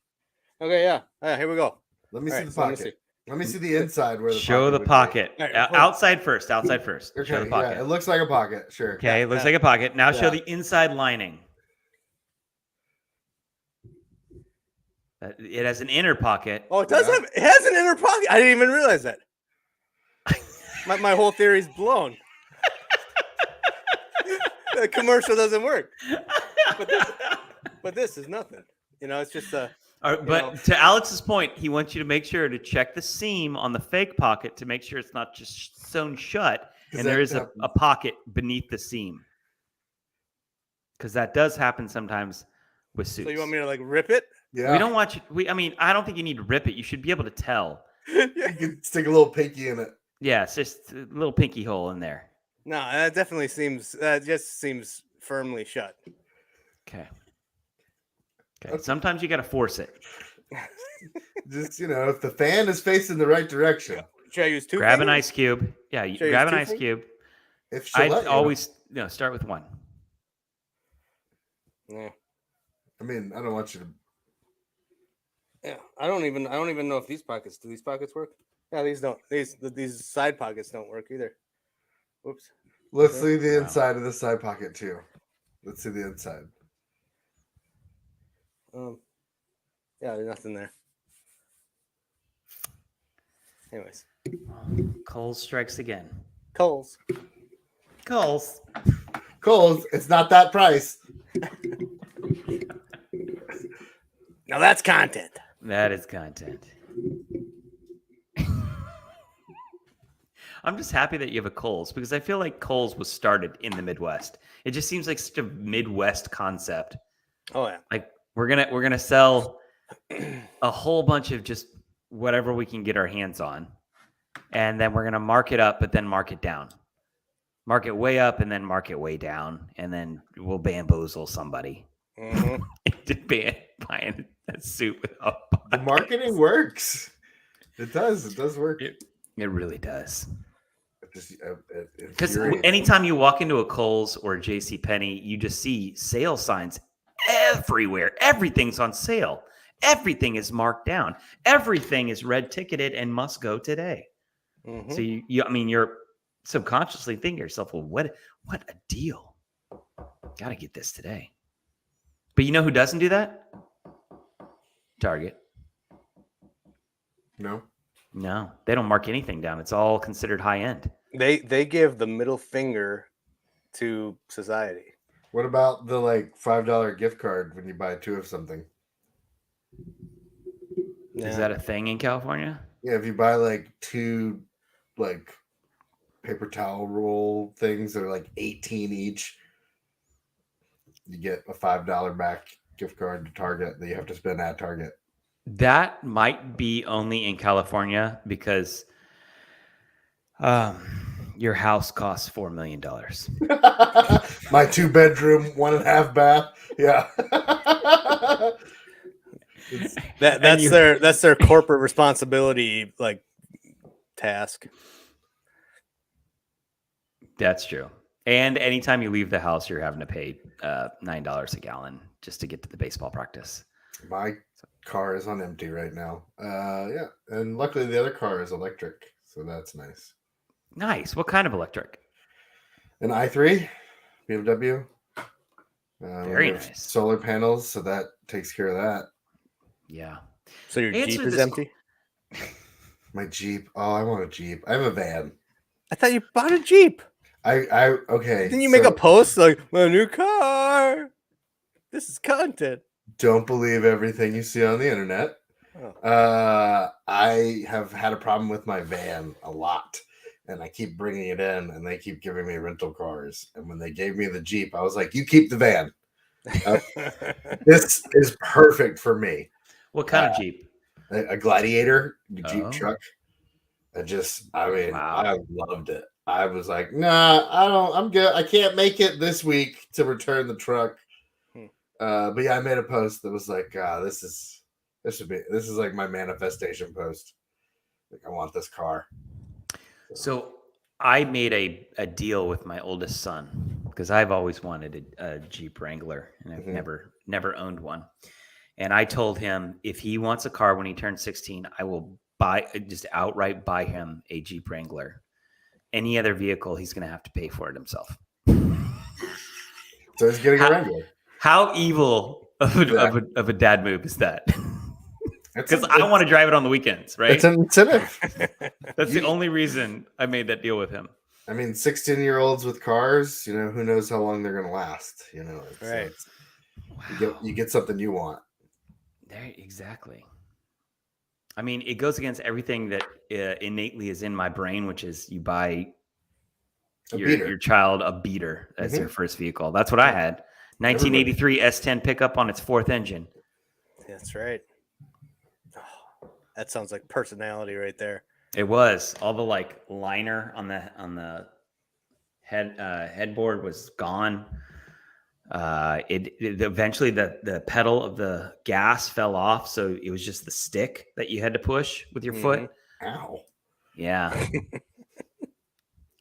Okay, yeah. Here we go. Let me see All right, the so let me pocket. Let me see the inside where the Show pocket the would be. pocket. All right, hold on. Outside first. Outside first. Okay, Show the pocket. yeah, it looks like a pocket. Sure. Okay, it looks yeah. like a pocket. Now show Yeah. the inside lining. It has an inner pocket. Oh, it does Yeah. have. It has an inner pocket. I didn't even realize that. My whole theory's blown. The commercial doesn't work. But this is nothing. It's just a. All right, but to Alex's point, he wants you to make sure to check the seam on the fake pocket to make sure it's not just sewn shut and there is a pocket beneath the seam. Because that does happen sometimes with suits. So you want me to like rip it? Yeah. We don't want you. I mean, I don't think you need to rip it. You should be able to tell You can stick a little pinky in it. Yeah, it's just a little pinky hole in there. No, that definitely seems just seems firmly shut. Okay. Sometimes you got to force it. Just if the fan is facing the right direction. Should I use two? Grab an fingers? ice cube. Yeah, you Should I grab use an two ice fingers? cube. If she'll I'd let you. always start with one. Yeah. I mean, I don't want you to. Yeah. I don't even know if these pockets work. Yeah, these don't. These side pockets don't work either. Whoops. Let's Okay. see the Wow. inside of the side pocket too. Let's see the inside. Yeah, there's nothing there. Anyways, Coles strikes again. Coles. Coles. Coles, it's not that price. Now that's content. That is content. I'm just happy that you have a Kohl's because I feel like Kohl's was started in the Midwest. It just seems like such a Midwest concept. Oh yeah. Like we're gonna sell a whole bunch of just whatever we can get our hands on, and then we're gonna mark it up, but then mark it down. Mark it way up and then mark it way down, and then we'll bamboozle somebody Mhm. into buying a suit without The marketing works. It does. It does work. It really does. Because Because anytime you walk into a Kohl's or a JCPenney, you just see sale signs everywhere. Everything's on sale. Everything is marked down. Everything is red ticketed and must go today. Mhm. So you're subconsciously thinking to yourself, well, what a deal. Got to get this today. But you know who doesn't do that? Target. no. No, they don't mark anything down. It's all considered high end. They give the middle finger to society. What about the $5 gift card when you buy two of something? Is that a thing in California? Yeah, if you buy two paper towel roll things that are 18 each, you get a $5 back gift card to Target that you have to spend at Target. That might be only in California because your house costs $4 million. My 2-bedroom, 1.5 bath. Yeah. That's their corporate responsibility task. That's true. And anytime you leave the house, you're having to pay $9 a gallon just to get to the baseball practice. My car is on empty right now. Yeah. And luckily the other car is electric. So that's nice. Nice. What kind of electric? An i3 BMW. Very we have nice. Solar panels. So that takes care of that. Yeah. So your Answer Jeep is this- empty? My Jeep. Oh, I want a Jeep. I have a van. I thought you bought a Jeep. Okay. Didn't you make a post my new car? This is content. Don't believe everything you see on the internet. Oh. I have had a problem with my van a lot, and I keep bringing it in, and they keep giving me rental cars. And when they gave me the Jeep, I was like, "You keep the van. This is perfect for me." What kind of Jeep? A Gladiator, Jeep Oh. truck. Wow. I loved it. I was like, "Nah, I'm good. I can't make it this week to return the truck." But yeah, I made a post that was like, this is my manifestation post. I want this car. So I made a deal with my oldest son because I've always wanted a Jeep Wrangler and I've never owned one. And I told him if he wants a car when he turns 16, I will outright buy him a Jeep Wrangler. Any other vehicle, he's going to have to pay for it himself. So he's getting a Wrangler. How evil of a dad move is that? Because I don't want to drive it on the weekends, right? It's an incentive. That's the only reason I made that deal with him. 16-year-olds with cars, who knows how long they're going to last. Right. You get something you want. There, exactly. I mean, it goes against everything that innately is in my brain, which is you buy your child a beater as their first vehicle. That's what I had. 1983 S10 pickup on its fourth engine. That's right. That sounds like personality right there. It was all the like liner on the headboard was gone. It eventually the pedal of the gas fell off, so it was just the stick that you had to push with your foot. Ow. Yeah, it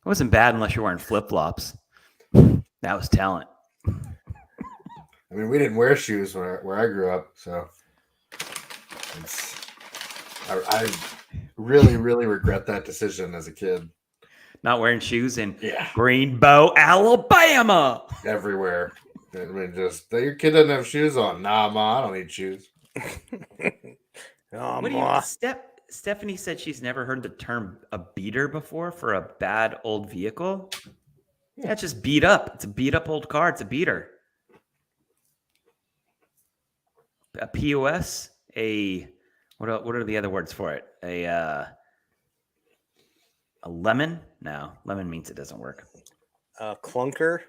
wasn't bad unless you're wearing flip flops. That was talent. I mean, we didn't wear shoes where I grew up, so I really, really regret that decision as a kid. Not wearing shoes in Yeah. Greenbow, Alabama. Everywhere. I mean, just your kid doesn't have shoes on. Nah, ma, I don't need shoes. Oh, What do ma. you, Stephanie said she's never heard the term a beater before for a bad old vehicle. Yeah, it's just beat up. It's a beat up old car. It's a beater. A POS, what are the other words for it? A lemon? No, lemon means it doesn't work. Clunker.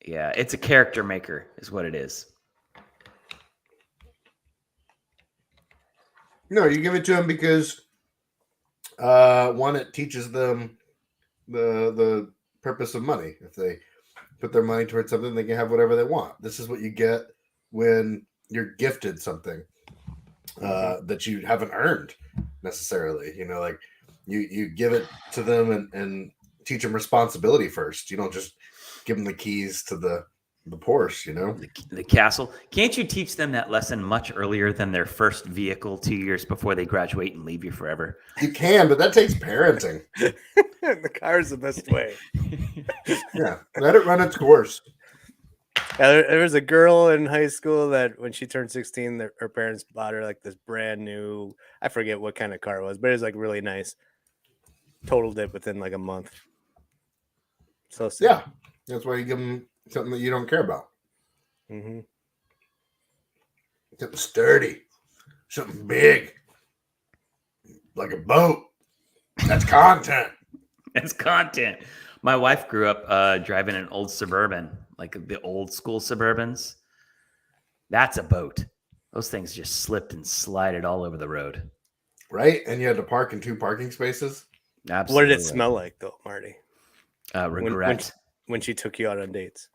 Yeah, it's a character maker is what it is. No, you give it to them because one, it teaches them the purpose of money. If they put their money towards something, they can have whatever they want. This is what you get when you're gifted something that you haven't earned necessarily. You know, like you give it to them and teach them responsibility first. You don't just give them the keys to the Porsche, you know? The castle. Can't you teach them that lesson much earlier than their first vehicle 2 years before they graduate and leave you forever? You can, but that takes parenting. The car is the best way. Yeah, let it run its course. There was a girl in high school that when she turned 16, her parents bought her like this brand new, I forget what kind of car it was, but it was like really nice. Totaled it within like a month. So sad. Yeah, that's why you give them something that you don't care about. Mm-hmm. Something sturdy, something big, like a boat. That's content. That's content. My wife grew up driving an old Suburban, like the old school Suburbans. That's a boat. Those things just slipped and slided all over the road. Right? And you had to park in 2 parking spaces. Absolutely. What did it smell like though, Marty? Regret. When she took you out on dates.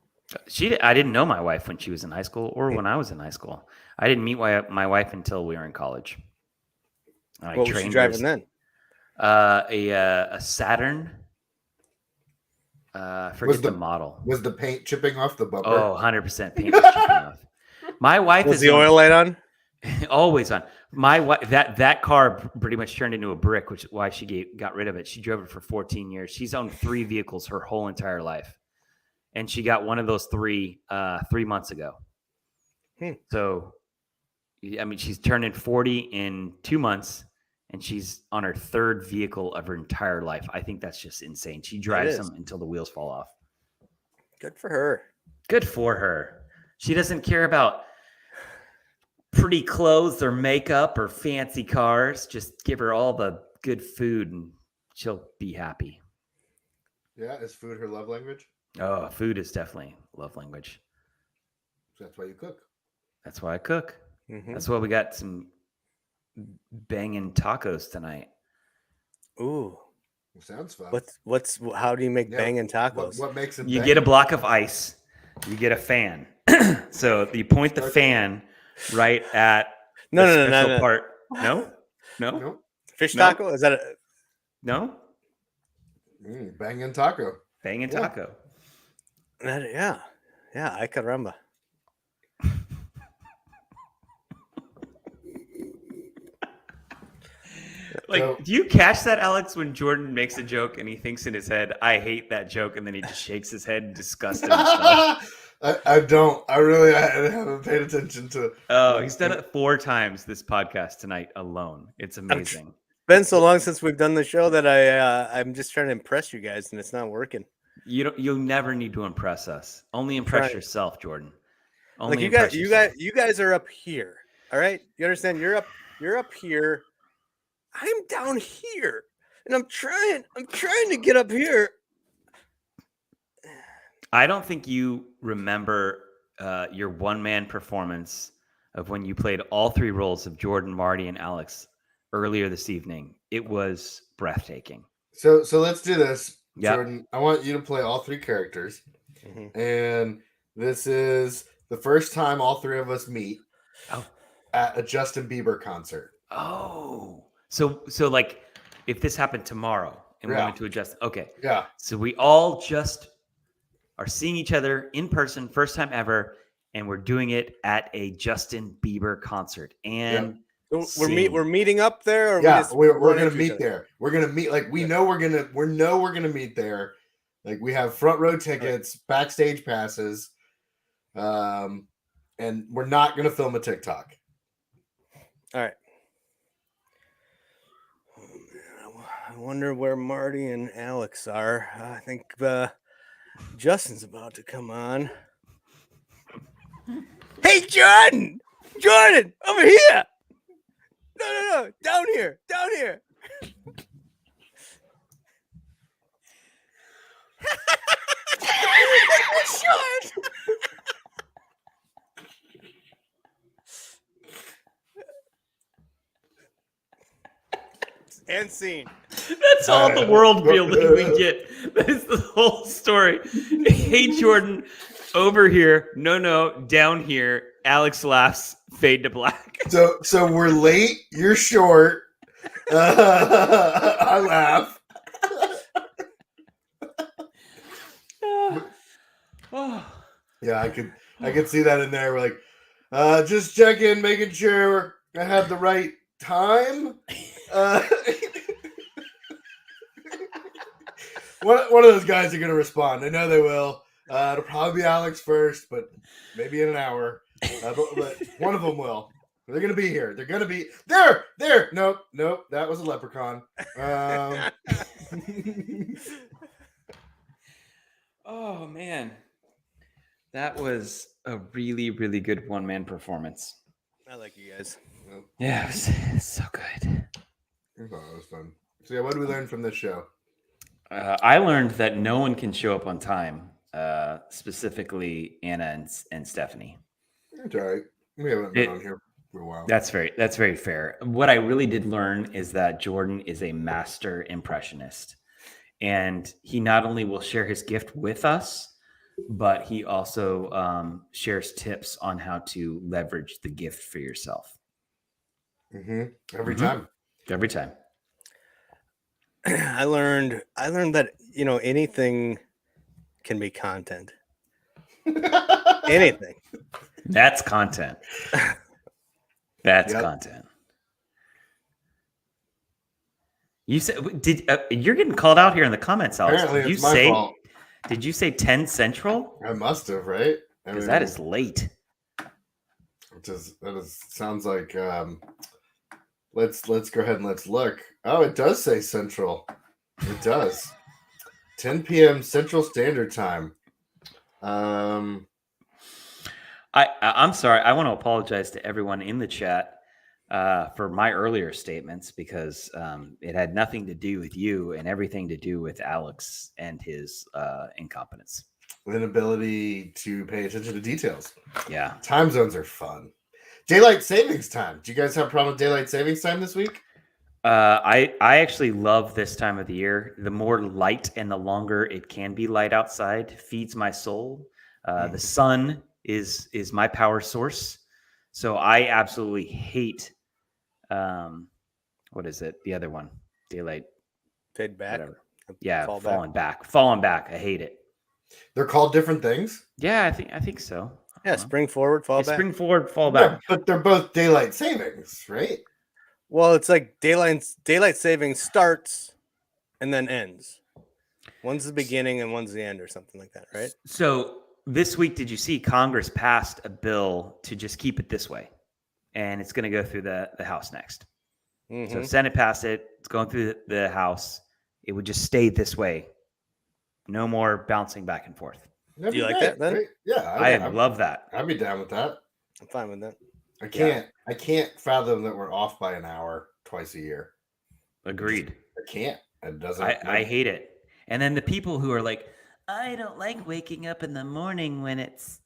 I didn't know my wife when she was in high school or when I was in high school. I didn't meet my wife until we were in college. What was she driving then? A Saturn. Forget the model. Was the paint chipping off the bumper? Oh, 100% paint was chipping off. My wife Was is the oil light on? always on. My wife, that car pretty much turned into a brick, which is why she got rid of it. She drove it for 14 years. She's owned 3 vehicles her whole entire life. And she got one of those 3 months ago. So, I mean, she's turning 40 in 2 months, and she's on her 3rd vehicle of her entire life. I think that's just insane. She drives them until the wheels fall off. Good for her. Good for her. She doesn't care about pretty clothes or makeup or fancy cars. Just give her all the good food, and she'll be happy. Yeah, is food her love language? Oh, food is definitely love language. So that's why you cook. That's why I cook. Mm-hmm. That's why we got some banging tacos tonight. Ooh, Sounds fun. How do you make banging tacos? What makes it? You get a block of ice. You get a fan. So you point the fan right at No. part. No. Fish No. taco? Is that a No. Banging taco. Banging Yeah. taco. yeah. I caramba. Like, So- do you catch that, Alex, when Jordan makes a joke and he thinks in his head, I hate that joke, and then he just shakes his head in disgust at himself? I don't. I really haven't paid attention to. Oh, he's done it 4 times this podcast tonight alone. It's amazing. Been so long since we've done the show that I'm just trying to impress you guys, and it's not working. You'll never need to impress us. Only impress Trying. yourself, Jordan. Only Like impress yourself. you guys are up here. All right, you understand? You're up here. I'm down here, and I'm trying to get up here. I don't think you remember your one-man performance of when you played all three roles of Jordan, Marty, and Alex earlier this evening. It was breathtaking. So let's do this, Yep. Jordan. I want you to play all three characters, Mhm. and this is the first time all three of us meet Oh. at a Justin Bieber concert. Oh, so like if this happened tomorrow and we Yeah. went to adjust, okay. Yeah, So we all just are seeing each other in person, first time ever, and we're doing it at a Justin Bieber concert. And So sing. we're meeting up there, or yeah, we just we're run gonna into each meet other? there. We're gonna meet like we Okay. know we're gonna meet there. Like we have front row tickets, backstage passes, and we're not gonna film a TikTok. All right. Oh, man, I wonder where Marty and Alex are. I think Justin's about to come on. Hey, Jordan! Jordan, over here! No, down here, down here. Short. And scene. That's all the world building we get. That is the whole story. Hey, Jordan, over here. No, down here. Alex laughs. Fade to black. So we're late. You're short. I laugh. Oh. Yeah, I could see that in there. We're like, just checking, making sure I have the right time. One of those guys are gonna respond. I know they will. It'll probably be Alex first, but maybe in an hour. But one of them will. They're gonna be here. They're gonna be there. Nope. That was a leprechaun. Oh man, that was a really, really good one-man performance. I like you guys. Yeah, it was so good. I thought it was fun. So yeah, what did we learn from this show? I learned that no one can show up on time, specifically Anna and Stephanie. It's all right. We haven't been on here for a while. That's very fair. What I really did learn is that Jordan is a master impressionist, and he not only will share his gift with us, but he also shares tips on how to leverage the gift for yourself. Every Mhm. time. Every time. I learned that anything can be content. Anything. That's content. That's Yep. content. You said you're getting called out here in the comments, Alex. Apparently, it's my fault. Did you say 10 Central? I must have, right? I Because mean, that is late. sounds like let's go ahead and let's look. Oh, it does say Central. It does. 10 p.m. Central Standard Time. I'm sorry. I want to apologize to everyone in the chat for my earlier statements because it had nothing to do with you and everything to do with Alex and his incompetence. Inability to pay attention to details. Yeah. Time zones are fun. Daylight savings time. Do you guys have a problem with daylight savings time this week? I actually love this time of the year. The more light and the longer it can be light outside feeds my soul. The sun is my power source. So I absolutely hate what is it? The other one. Daylight. Fade back. Whatever. Yeah, Fall falling back. Falling back. I hate it. They're called different things. Yeah, I think so. Yeah, spring forward, fall back. Spring forward, fall Yeah, back. but they're both daylight savings, right? Well, it's like daylight savings starts and then ends. One's the beginning and one's the end, or something like that, right? So this week, did you see Congress passed a bill to just keep it this way, and it's going to go through the House next. Mhm. So Senate passed it. It's going through the House. It would just stay this way. No more bouncing back and forth. That'd Do you be like great, that, then? right? Yeah, I love that. I'd be down with that. I'm fine with that. I can't fathom that we're off by an hour twice a year. Agreed. I can't. It doesn't. I hate it. And then the people who are like, I don't like waking up in the morning when it's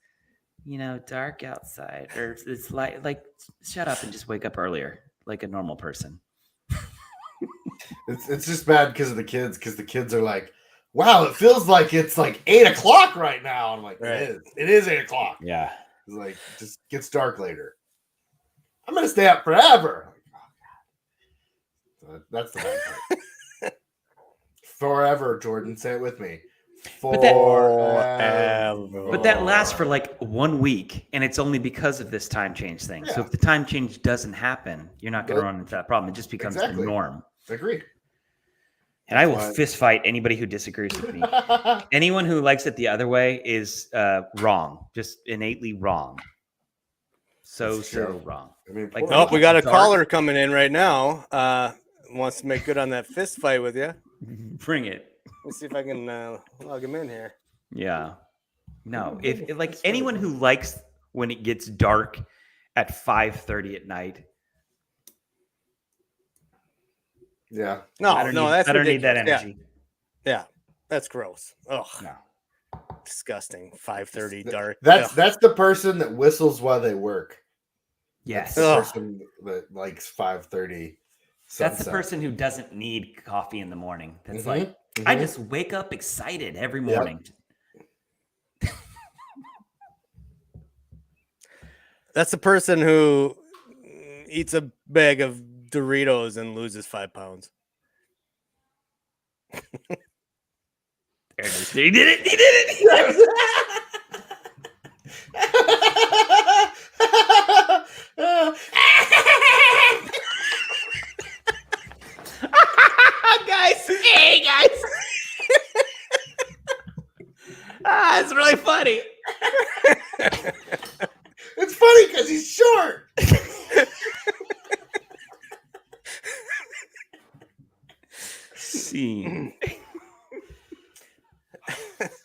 dark outside, or it's like shut up and just wake up earlier, like a normal person. It's just bad because of the kids. Because the kids are like, "Wow, it feels like it's like 8 o'clock right now." I'm like, Right. "It is. It is 8 o'clock." Yeah. It's like just gets dark later. I'm gonna stay up forever. Like, oh, God. So that's the bad part. Forever, Jordan. Say it with me. But that- Forever. But that lasts for like 1 week, and it's only because of this time change thing. So Yeah. if the time change doesn't happen, you're not going to Nope. run into that problem. It just becomes Exactly. the norm. Agreed. And I will That's why- fist fight anybody who disagrees with me. Anyone who likes it the other way is wrong, just innately wrong. So That's true. wrong. I mean, Like, poor Oh, we got a Dark. caller coming in right now. Wants to make good on that fist fight with you. Bring it. Let's see if I can log him in here. Yeah. No, if like That's really anyone cool. who likes when it gets dark at 5:30 at night, Yeah. No, I don't no, need, that's I don't need that ridiculous. Yeah, energy. yeah, that's gross. Ugh, No. disgusting. 5:30 dark. That's Ugh. that's the person that whistles while they work. Yes. That's the Ugh. person that likes 5:30. That's the sunset. person who doesn't need coffee in the morning. That's Mhm, like, I mhm. just wake up excited every Yep. morning. That's the person who eats a bag of Doritos and loses 5 pounds. There it is. He did it. He did it. Guys, hey guys. It's really funny. It's funny because he's short. Scene.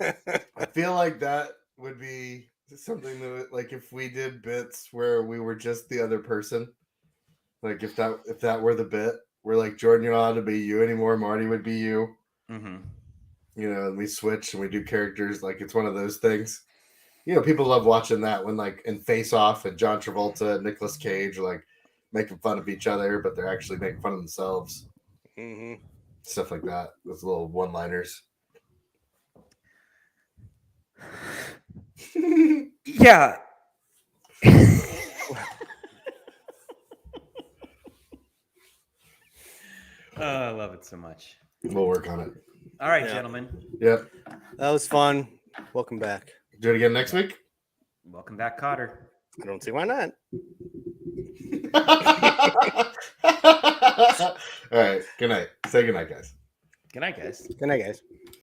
I feel like that would be something that, like, if we did bits where we were just the other person, like if that were the bit, where like Jordan, you're not allowed to be you anymore. Marty would be you. Mm-hmm. And we switch and we do characters. Like it's one of those things. People love watching that when like in Face Off and John Travolta and Nicolas Cage are like making fun of each other, but they're actually making fun of themselves. hmm Stuff like that. Those little one-liners. Yeah. Oh, I love it so much. We'll work on it. All right, Yeah. gentlemen. Yep. That was fun. Welcome back. Do it again next week. Welcome back, Cotter. I don't see why not. All right. Good night. Say good night, guys. Good night, guys. Good night, guys.